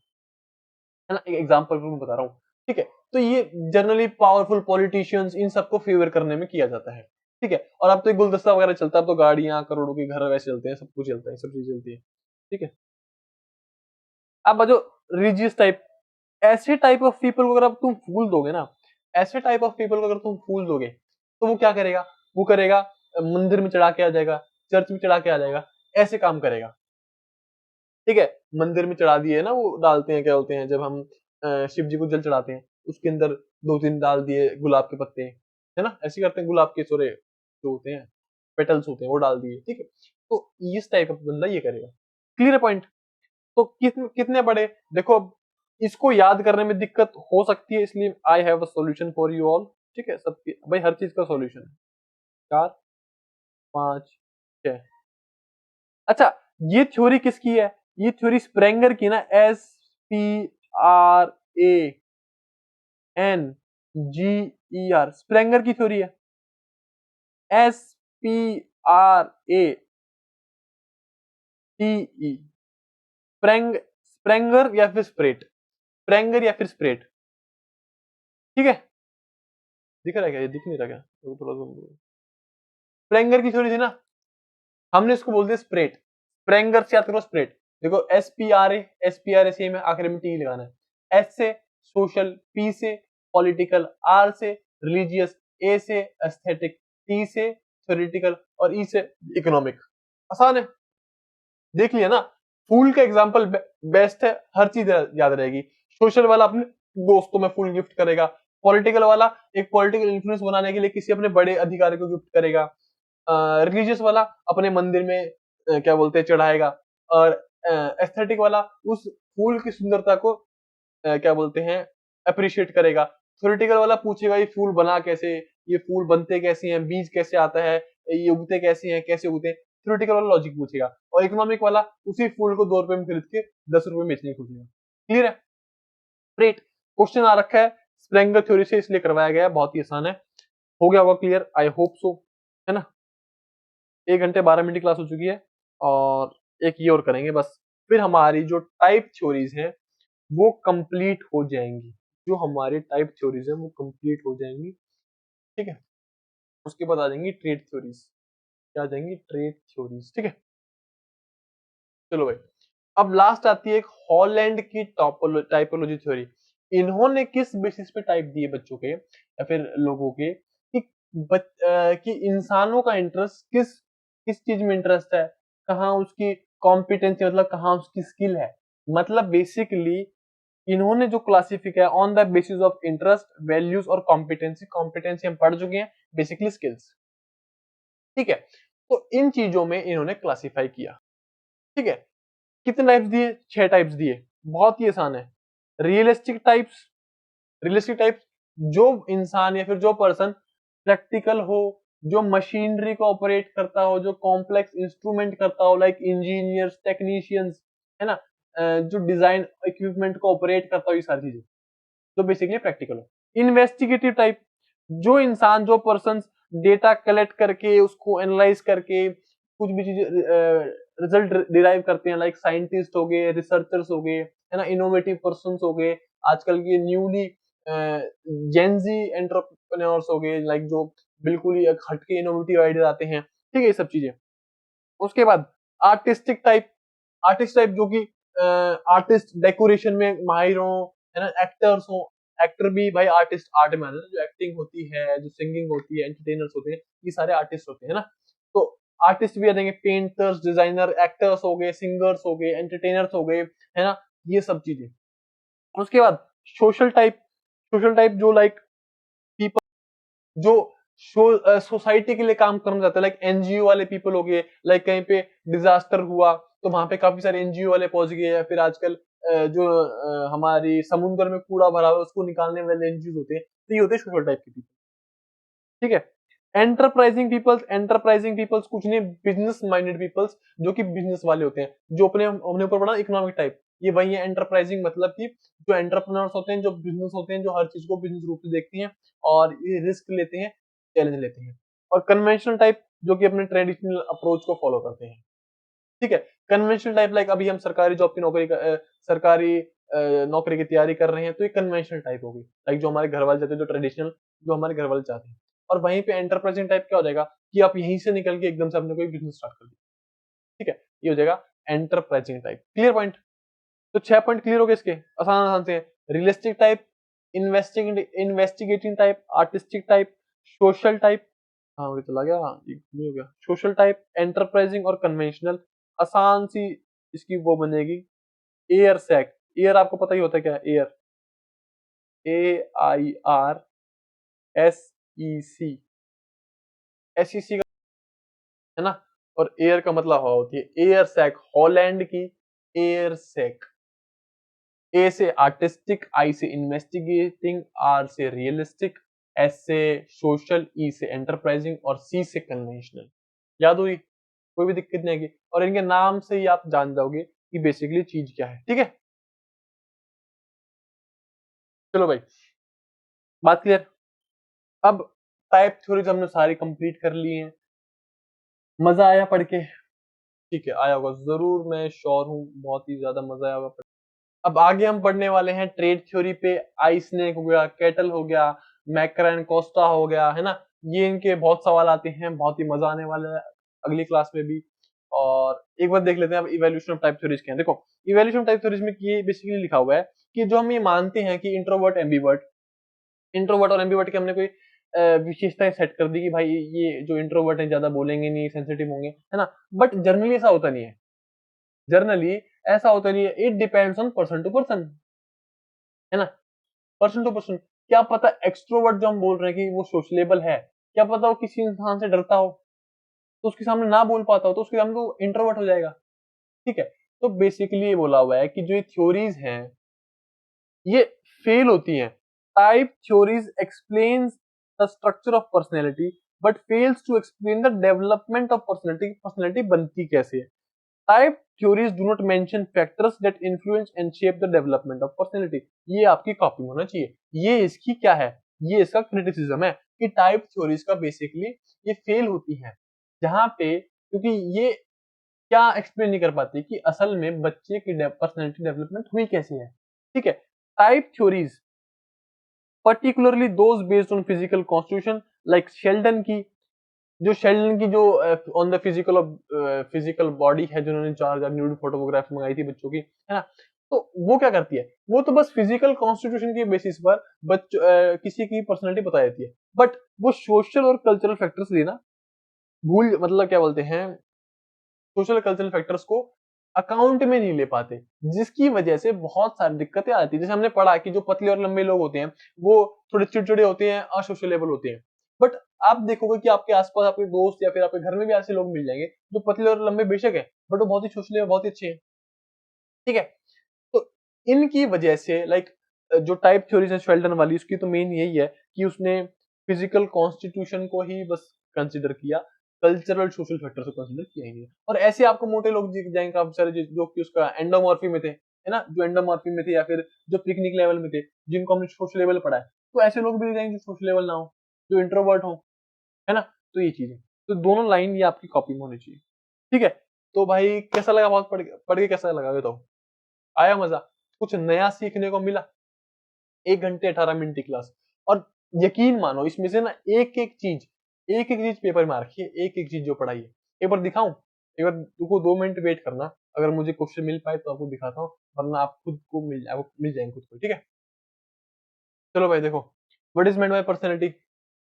ना। एक एग्जाम्पल मैं बता रहा हूँ। ठीक है, तो ये जनरली पावरफुल पॉलिटिशियंस इन सबको फेवर करने में किया जाता है। ठीक है। और अब तो एक गुलदस्ता वगैरह चलता है, अब तो गाड़ियां, करोड़ों के घर वैसे चलते हैं, सब कुछ चलता है, सब चीज चलती है, ठीक है। अब जो रिलीजियस टाइप, ऐसे टाइप ऑफ पीपल को अगर अब तुम फूल दोगे ना, ऐसे टाइप ऑफ पीपल को अगर तुम फूल दोगे, तो वो क्या करेगा, वो करेगा मंदिर में चढ़ा के आ जाएगा, चर्च में चढ़ा के आ जाएगा, ऐसे काम करेगा, ठीक है। मंदिर में चढ़ा दिए ना, वो डालते हैं, क्या बोलते हैं, जब हम शिव जी को जल चढ़ाते हैं, उसके अंदर दो तीन डाल दिए गुलाब के पत्ते, है ना, ऐसे करते हैं, गुलाब के सोरे जो होते हैं, पेटल्स होते हैं, वो डाल दिए, ठीक है। तो इस टाइप का बंदा ये करेगा। Clear point. तो कितने बड़े, देखो अब इसको याद करने में दिक्कत हो सकती है, इसलिए I have a solution for you all, ठीक है। सबके भाई हर चीज का सॉल्यूशन है। 4, 5, 6। अच्छा, ये थ्योरी किसकी है, ये थ्योरी स्प्रेंगर की ना, SPRANGER, स्प्रेंगर की थ्योरी है, SPRATE, स्प्रेंगर या फिर स्प्रेट, स्प्रेंगर या फिर स्प्रेट, ठीक है। दिख रहा है क्या, ये दिख नहीं रहा क्या, थोड़ा स्प्रेंगर की थ्योरी थी ना, हमने इसको बोल दिया स्प्रेट, स्प्रेंगर से याद करो स्प्रेट। देखो S P R A same है, आखिर में टी लगाना है। एस से सोशल, पी से पॉलिटिकल, आर से रिलीजियस, ए से एस्थेटिक, टी से थ्योरेटिकल, और ई से इकोनॉमिक। आसान है, देख लिया ना। फूल का एग्जाम्पल बेस्ट है, हर चीज याद रहेगी। सोशल वाला अपने दोस्तों में फूल गिफ्ट करेगा, पॉलिटिकल वाला एक पॉलिटिकल इन्फ्लुएंस बनाने के लिए किसी अपने बड़े अधिकारी को गिफ्ट करेगा, रिलीजियस वाला अपने मंदिर में क्या बोलते हैं चढ़ाएगा, और एस्थेटिक वाला उस फूल की सुंदरता को क्या बोलते हैं अप्रिशिएट करेगा। थ्योरेटिकल वाला पूछेगा ये फूल बना कैसे, ये फूल बनते कैसे हैं, बीज कैसे आता है, ये उगते कैसे हैं, कैसे उगते हैं, थ्योरेटिकल वाला लॉजिक पूछेगा। और इकोनॉमिक वाला उसी फूल को 2 रुपए में खरीद के 10 रुपए में बेचने की सोचेगा। क्लियर है। ग्रेट। क्वेश्चन आ रखा है स्प्रेंगर थ्योरी से, इसलिए करवाया गया है, बहुत ही आसान है। हो गया होगा क्लियर, आई होप सो, है ना। 1 घंटे 12 मिनट की क्लास हो चुकी है, और एक ये और करेंगे बस, फिर हमारी जो टाइप थ्योरीज हैं वो कंप्लीट हो जाएंगी, जो हमारी टाइप थ्योरीज हैं वो कंप्लीट हो जाएंगी, ठीक है। उसके बाद आ जाएंगी ट्रेड थ्योरीज, क्या आ जाएंगी, ट्रेड थ्योरीज, ठीक है। चलो भाई, अब लास्ट आती है एक हॉलैंड की टाइपोलॉजी थ्योरी। इन्होंने किस बेसिस पे टाइप दिए बच्चों के या फिर लोगों के, कि इंसानों का इंटरेस्ट किस किस चीज में इंटरेस्ट है, कहाँ उसकी कॉम्पिटेंसी, मतलब कहाँ उसकी स्किल है। मतलब बेसिकली इन्होंने जो क्लासिफाई किया on the basis of interest, values और कॉम्पिटेंसी। कॉम्पिटेंसी हम पढ़ चुके हैं, बेसिकली स्किल्स, ठीक है। तो इन चीजों में इन्होंने क्लासिफाई किया, ठीक है। कितने टाइप्स दिए, 6 टाइप्स दिए, बहुत ही आसान है। रियलिस्टिक टाइप्स, रियलिस्टिक टाइप्स जो इंसान या फिर जो पर्सन प्रैक्टिकल हो, जो मशीनरी को ऑपरेट करता हो, जो कॉम्प्लेक्स इंस्ट्रूमेंट करता हो, लाइक इंजीनियर्स, टेक्नीशियंस, है ना, जो डिजाइन इक्विपमेंट को ऑपरेट करता हो, ये सारी चीजें तो बेसिकली प्रैक्टिकल हो। इन्वेस्टिगेटिव टाइप, जो इंसान, जो पर्सन डेटा कलेक्ट करके उसको एनालाइज करके कुछ भी चीज रिजल्ट डिराइव करते हैं, लाइक साइंटिस्ट हो गए, रिसर्चर्स हो गए, है ना, इनोवेटिव पर्सन हो गए, आजकल के न्यूली जेंजी एंटरप्रेन्योर्स हो गए, लाइक जो बिल्कुल ही हटके इनोवेटिव आइडिया आते हैं, ठीक है, ये सब चीजें। उसके बाद आर्टिस्टिक टाइप, आर्टिस्ट टाइप जो कि आर्टिस्ट डेकोरेशन में माहिर हो, है ना, एक्टर्स हो, एक्टर भी भाई आर्टिस्ट, आर्ट में आते हैं, जो एक्टिंग होती है, जो सिंगिंग होती है, एंटरटेनर्स होते हैं, ये सारे आर्टिस्ट होते हैं ना। तो आर्टिस्ट भी आ जाएंगे, पेंटर्स, डिजाइनर, एक्टर्स हो गए, सिंगर्स हो गए, एंटरटेनर्स हो गए, है ना, ये सब चीजें। उसके बाद सोशल टाइप, सोशल टाइप जो लाइक जो सोसाइटी के लिए काम करना चाहते हैं, लाइक एनजीओ वाले पीपल हो गए, लाइक कहीं पे डिजास्टर हुआ तो वहां पे काफी सारे एनजीओ वाले पहुंच गए, या फिर आजकल जो हमारी समुद्र में कूड़ा भरा हुआ है उसको निकालने वाले एनजीओ होते हैं, तो ये होते हैं सोशल टाइप के पीपल, ठीक है। एंटरप्राइजिंग पीपल्स कुछ नहीं, बिजनेस माइंडेड पीपल्स, जो कि बिजनेस वाले होते हैं, जो अपने ऊपर पढ़ा इकोनॉमिक टाइप, ये वही है एंटरप्राइजिंग, मतलब कि जो एंटरप्रेन्योर्स होते हैं, जो बिजनेस होते हैं, जो हर चीज को बिजनेस रूप से देखते हैं और ये रिस्क लेते हैं, चैलेंज लेते हैं। और कन्वेंशनल टाइप जो कि अपने ट्रेडिशनल अप्रोच को फॉलो करते हैं, ठीक है। कन्वेंशनल टाइप लाइक अभी हम सरकारी जॉब की नौकरी सरकारी नौकरी की तैयारी कर रहे हैं, तो ये कन्वेंशनल टाइप होगी, लाइक जो हमारे घर वाले चाहते हैं, जो ट्रेडिशनल, जो हमारे घर वाले चाहते हैं। और वहीं पे एंटरप्राइजिंग टाइप क्या हो जाएगा कि आप यहीं से निकल के एकदम से अपने कोई बिजनेस स्टार्ट कर दिया। ठीक है, ये हो जाएगा एंटरप्राइजिंग टाइप। Clear point? तो 6 पॉइंट क्लियर हो गए इसके, आसान आसान से। Realistic type, investigating type, artistic type, social type, हाँ ये चला गया, हाँ ये हो गया सोशल टाइप, एंटरप्राइजिंग और कन्वेंशनल। आसान सी इसकी वो बनेगी एयर सैक। एयर आपको पता ही होता है क्या है, एयर, AIRSEC, SEC का है ना। और एयर का मतलब हवा होती है, एयर सैक, हॉलैंड की एयर सैक। ए से आर्टिस्टिक, आई से इन्वेस्टिगेटिंग, आर से रियलिस्टिक, एस से सोशल, ई से एंटरप्राइजिंग और सी से कन्वेंशनल। याद हुई? कोई भी दिक्कत नहीं आएगी, और इनके नाम से ही आप जान जाओगे कि बेसिकली चीज क्या है। ठीक है, चलो भाई बात क्लियर। अब टाइप थ्योरीज हमने सारी कंप्लीट कर ली हैं। मजा आया पढ़ के? ठीक है, आया होगा जरूर, मैं श्योर हूँ बहुत ही ज्यादा मजा आया होगा। अब आगे हम पढ़ने वाले हैं ट्रेड थ्योरी पे। आई स्नेक हो गया, कैटल हो गया, मैकरन कोस्टा हो गया, है ना। ये इनके बहुत सवाल आते हैं, बहुत ही मजा आने वाला है अगली क्लास में भी। और एक बार देख लेते हैं अब इवोल्यूशन ऑफ टाइप थ्योरीज क्या है। देखो, इवोल्यूशन ऑफ टाइप थ्योरीज में ये बेसिकली लिखा हुआ है कि जो हम ये मानते हैं कि इंट्रोवर्ट एम्बीवर्ट, इंट्रोवर्ट और एम्बीवर्ट की हमने कोई विशेषताएं सेट कर दी कि भाई ये जो इंट्रोवर्ट है ज्यादा बोलेंगे नहीं, सेंसिटिव होंगे, है ना। बट जनरली ऐसा होता नहीं है, जनरली ऐसा होता नहीं है। It depends on person to person, है ना, पर्सन टू पर्सन। क्या पता एक्सट्रोवर्ट जो हम बोल रहे हैं कि वो सोशलेबल है, क्या पता वो किसी इंसान से डरता हो तो उसके सामने ना बोल पाता हो तो उसके सामने तो इंट्रोवर्ट हो जाएगा। ठीक है, तो बेसिकली ये बोला हुआ है कि जो ये थ्योरीज हैं ये फेल होती हैं। Type theories explains the structure of personality but fails to explain the development of personality. Personality बनती कैसे है। Type theories do not mention factors that influence and shape the development of personality. ये आपकी copy में होना चाहिए। ये इसकी क्या है, ये इसका क्रिटिसिज्म है कि टाइप थ्योरीज का बेसिकली ये फेल होती है जहां पे, क्योंकि ये क्या एक्सप्लेन नहीं कर पाती कि असल में बच्चे की पर्सनैलिटी डेवलपमेंट हुई कैसे है। ठीक है, type theories particularly those based on physical constitution, like Sheldon की, जो शेल्डन की जो on the physical physical body है, जिन्होंने 4000 न्यूड फोटोग्राफ मंगाई थी बच्चों की, है ना। तो वो क्या करती है, वो तो बस फिजिकल कॉन्स्टिट्यूशन के बेसिस पर किसी की पर्सनैलिटी बता देती है, बट वो सोशल और कल्चरल फैक्टर्स लेना भूल, मतलब क्या बोलते हैं, सोशल कल्चरल फैक्टर्स को अकाउंट में नहीं ले पाते, जिसकी वजह से बहुत सारी दिक्कतें आती है। जैसे हमने पढ़ा कि जो पतले और लंबे लोग होते हैं वो थोड़े चिड़चिड़े होते हैं, असोशलेबल होते हैं। बट आप देखोगे कि आपके आसपास आपके दोस्त या फिर आपके घर में भी ऐसे लोग मिल जाएंगे जो पतले और लंबे बेशक है बट वो बहुत ही सोशलेबल, बहुत ही अच्छे हैं। ठीक है, तो इनकी वजह से लाइक जो टाइप थ्योरीज है शेल्डन वाली, उसकी तो मेन यही है कि उसने फिजिकल कॉन्स्टिट्यूशन को ही बस कंसिडर किया, कल्चरल सोशल फैक्टर्स को कंसिडर किया ही नहीं। और ऐसे आपको मोटे लोग दिख जाएंगे काफी सारे जो कि उसका एंडोमॉर्फी में थे, है ना, जो एंडोमॉर्फी में थे या फिर जो पिकनिक लेवल में थे, जिनको हमने सोशल लेवल पढ़ा है, तो ऐसे लोग भी दिख जाएंगे जो सोशल लेवल ना हो, जो इंट्रोवर्ट हो, है ना। तो ये चीज है, तो दोनों लाइन ये आपकी कॉपी में होनी चाहिए। ठीक है, तो भाई कैसा लगा, बहुत पढ़ के कैसा लगा बताओ, आया मजा, कुछ नया सीखने को मिला? 1 घंटे 18 मिनट की क्लास, और यकीन मानो इसमें से ना एक एक चीज पेपर में आ रखी है, एक एक चीज जो पढ़ाई है। एक बार दिखाऊं, एक बार तुमको 2 मिनट वेट करना, अगर मुझे क्वेश्चन मिल पाए तो आपको दिखाता हूँ, वरना आप खुद को आपको मिल जाएंगे खुद को। ठीक है, चलो भाई देखो, what is meant by personality?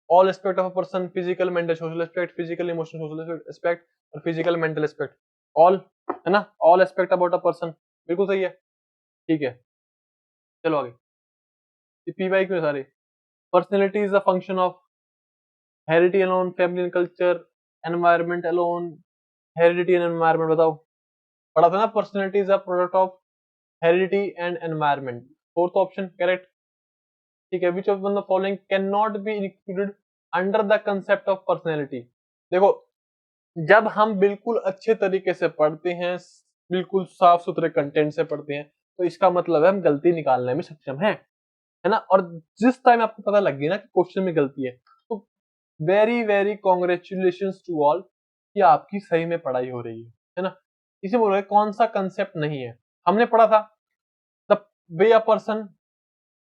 All aspect of a person, physical mental social aspect, physical emotional social aspect और फिजिकल मेंटल एस्पेक्ट। ऑल, है ना, all aspect about a person, बिल्कुल सही है। ठीक है, चलो आगे। पी वाई क्यों सारे? Personality is a function of heredity alone, family and culture, environment alone, heredity and environment. बताओ, पढ़ा था ना, personality is a product of heredity and environment. Fourth option correct. ठीक है, which of the following can not be included under the concept of personality? देखो, जब हम बिल्कुल अच्छे तरीके से पढ़ते हैं, बिल्कुल साफ सुथरे कंटेंट से पढ़ते हैं, तो इसका मतलब है हम गलती निकालने में सक्षम हैं, है ना। और जिस टाइम आपको पता लग गई ना कि क्वेश्चन में गलती है, तो very very congratulation to all कि आपकी सही में पढ़ाई हो रही है ना। इसे बोल रहे हैं कौन सा कंसेप्ट नहीं है। हमने पढ़ा था the way a person,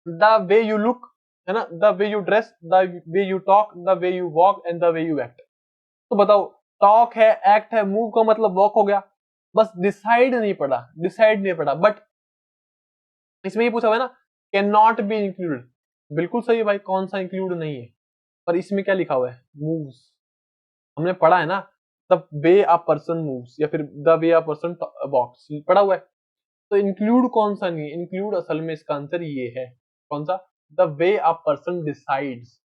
the way you look, है ना, the way you dress, the way you talk, the way you walk and the way you act. तो बताओ, टॉक है, एक्ट है, मूव का मतलब वॉक हो गया, बस डिसाइड नहीं पड़ा, बट इसमें ये पूछा हुआ है ना, कैन नॉट बी इंक्लूडेड। बिल्कुल सही है भाई, कौन सा इंक्लूड नहीं है, पर इसमें क्या लिखा हुआ है, मूव्स। हमने पढ़ा है ना, the way a person moves या फिर द वे अ पर्सन वॉक्स, पढ़ा हुआ है। तो इंक्लूड कौन सा नहीं है, इंक्लूड असल में इसका आंसर ये है, कौन सा, the way a person decides.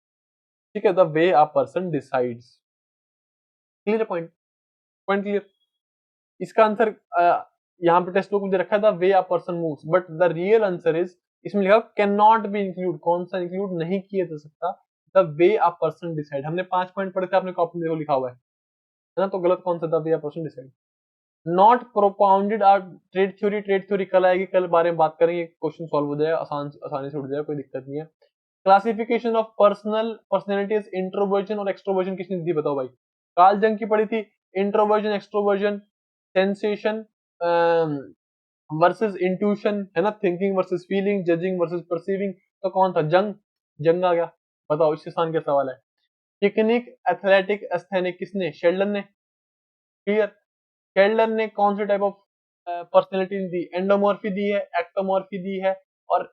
ठीक है, the way a person decides. Clear point, point clear. इसका आंसर यहाँ पे टेक्स्ट बुक में दे रखा है the way a person moves, but the real answer is, इसमें लिखा कैन नॉट बी इंक्लूड, कौन सा इंक्लूड नहीं किया जा सकता, the way a person decide. हमने 5 पॉइंट पढ़े थे, आपने कॉपी में देखो लिखा हुआ है ना, तो गलत कौन सा, the way a person decide. Not propounded are trade theory, trade theory कल आएगी, कल बारे में बात करेंगे, क्वेश्चन सॉल्व हो जाएगा, आसानी से उठ जाएगा, कोई दिक्कत नहीं है। क्लासिफिकेशन ऑफ पर्सनैलिटीज, इंट्रोवर्जन और एक्सट्रोवर्जन किसने दी, बताओ भाई। कार्ल जंग की पढ़ी थी, introversion extroversion, sensation versus intuition, है ना, thinking versus feeling, judging versus perceiving. तो कौन था, जंग, जंग आ गया। बताओ, इस स्थान का सवाल है। पिकनिक, एथलेटिक, एस्थेनिक किसने, शेल्डन ने। क्लियर। शेल्डन ने कौन से टाइप ऑफ पर्सनैलिटी दी, एंडोमॉर्फी दी है, एक्टोमॉर्फी दी है और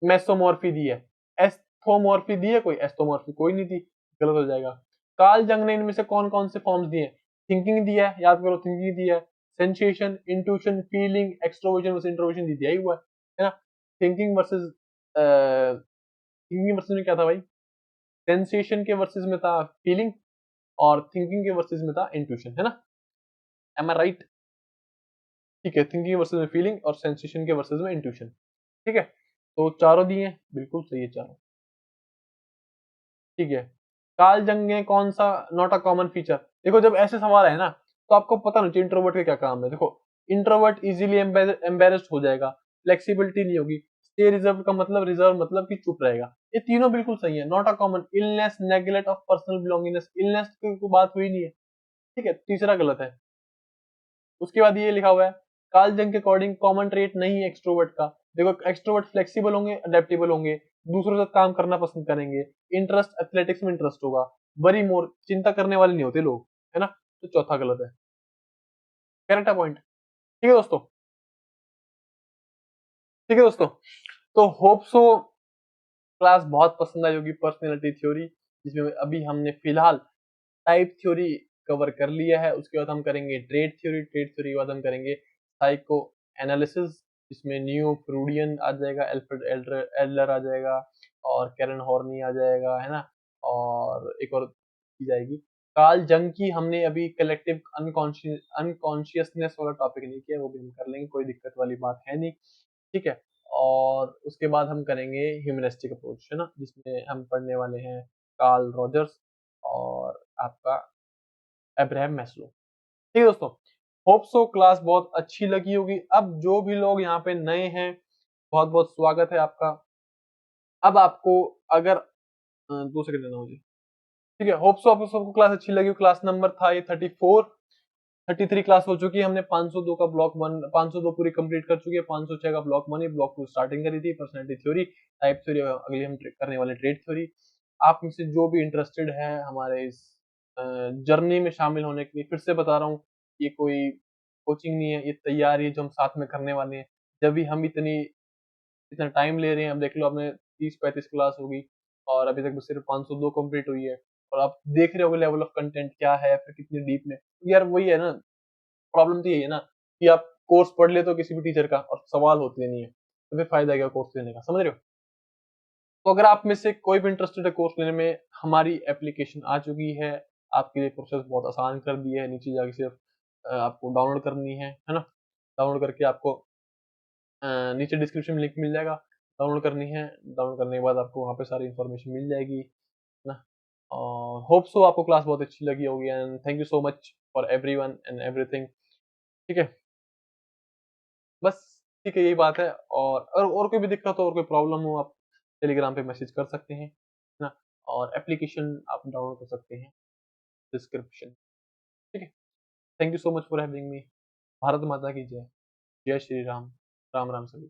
मेसोमॉर्फी दी है। एस्थोमॉर्फी दी है कोई, एस्थोमॉर्फी कोई नहीं दी, गलत हो जाएगा। कार्ल जंग ने इनमें से कौन कौन से फॉर्म्स दिए, थिंकिंग दिया है, याद करो, थिंकिंग दिया है, sensation, intuition, feeling, extroversion versus introversion दी, दिया ही हुआ है ना। थिंकिंग वर्सेस थिंकिंग वर्सेस में क्या था भाई, सेंसेशन के वर्सेस में था फीलिंग, और थिंकिंग के वर्सेस में था इंट्यूशन, है ना, एम आई राइट। ठीक है, थिंकिंग वर्सेस में फीलिंग और सेंसेशन के वर्सेस में इंट्यूशन। ठीक है, तो चारों दिए, बिल्कुल सही है चारों। ठीक है, कार्ल जंग ने कौन सा नॉट अ कॉमन फीचर। देखो, जब ऐसे सवाल है ना, तो आपको पता नहीं चाहिए इंट्रोवर्ट का क्या काम है। देखो, इंट्रोवर्ट इजीली एम्बेरेस्ड हो जाएगा, फ्लेक्सिबिलिटी नहीं होगी, स्टे रिजर्व का मतलब, रिजर्व मतलब कि चुप रहेगा, ये तीनों बिल्कुल सही है। Not a common, illness, neglect of personal belongingness, illness की कोई बात हुई नहीं है। ठीक है, तीसरा गलत है। उसके बाद ये लिखा हुआ है, कार्ल जंग के अकॉर्डिंग कॉमन ट्रेट नहीं है एक्सट्रोवर्ट का। देखो, एक्सट्रोवर्ट फ्लेक्सिबल होंगे, अडेप्टेबल होंगे, दूसरों के साथ काम करना पसंद करेंगे, इंटरेस्ट एथलेटिक्स में इंटरेस्ट होगा, वरी मोर, चिंता करने वाले नहीं होते लोग, है ना। तो चौथा गलत है। Correct point. ठीक है दोस्तों, ठीक है दोस्तों, तो होप सो क्लास बहुत पसंद आई होगी, पर्सनैलिटी थ्योरी, जिसमें अभी हमने फिलहाल टाइप थ्योरी कवर कर लिया है। उसके बाद हम करेंगे ट्रेड थ्योरी, ट्रेड थ्योरी के बाद हम करेंगे साइको एनालिसिस, इसमें न्यू फ्रूडियन आ जाएगा, एल्फ्रेड एडलर आ जाएगा, और कैरन हॉर्नी आ जाएगा, है ना, और एक और की जाएगी। कार्ल जंग की हमने अभी कलेक्टिव अनकॉन्शियसनेस वाला टॉपिक नहीं किया, वो भी हम कर लेंगे, कोई दिक्कत वाली बात है नहीं। ठीक है, और उसके बाद हम करेंगे ह्यूमनिस्टिक अप्रोच, है ना, जिसमें हम पढ़ने वाले हैं कार्ल रॉजर्स और आपका अब्राहम मैस्लो। ठीक है दोस्तों, होप सो क्लास बहुत अच्छी लगी होगी। अब जो भी लोग यहाँ पे नए हैं, बहुत बहुत स्वागत है आपका। अब आपको अगर 2 सेकंड देना मुझे। ठीक है, होप सो आपको सबको क्लास अच्छी लगी। क्लास नंबर था ये 34, 33 क्लास हो चुकी है। हमने 502 का ब्लॉक 1, 502 पूरी कंप्लीट कर चुकी है। 506 का ब्लॉक 1, ब्लॉक 2 स्टार्टिंग करी थी, पर्सनैलिटी थ्योरी, टाइप थ्योरी, अगली हम करने वाले ट्रेड थ्योरी। आप में से जो भी इंटरेस्टेड है हमारे इस जर्नी में शामिल होने के लिए, फिर से बता रहा हूँ, ये कोई कोचिंग नहीं है, ये तैयारी है जो हम साथ में करने वाले हैं। जब भी हम इतना टाइम ले रहे हैं, अब देख लो आपने 30-35 क्लास होगी और अभी तक सिर्फ 502 कंप्लीट हुई है, और आप देख रहे हो लेवल ऑफ कंटेंट क्या है, फिर कितनी डीप में। यार वही है ना, प्रॉब्लम तो यही है ना, कि आप कोर्स पढ़ लेते हो किसी भी टीचर का और सवाल होते नहीं है, तो फिर फायदा क्या कोर्स लेने का, समझ रहे हो। तो अगर आप में से कोई भी इंटरेस्टेड है कोर्स लेने में, हमारी एप्लीकेशन आ चुकी है, आपके लिए प्रोसेस बहुत आसान कर दिया है। नीचे जाके सिर्फ आपको डाउनलोड करनी है ना, डाउनलोड करके आपको नीचे डिस्क्रिप्शन में लिंक मिल जाएगा, डाउनलोड करनी है। डाउनलोड करने के बाद आपको वहाँ पे सारी इन्फॉर्मेशन मिल जाएगी, है ना। और होप सो आपको क्लास बहुत अच्छी लगी होगी, and thank you so much for everyone and everything. ठीक है, बस, ठीक है, यही बात है। और कोई भी दिक्कत हो और कोई प्रॉब्लम हो, आप टेलीग्राम पे मैसेज कर सकते हैं, है ना, और एप्लीकेशन आप डाउनलोड कर सकते हैं डिस्क्रिप्शन। ठीक है, thank you so much for having me. Bharat माता की जय। जय श्री राम। राम राम सभी।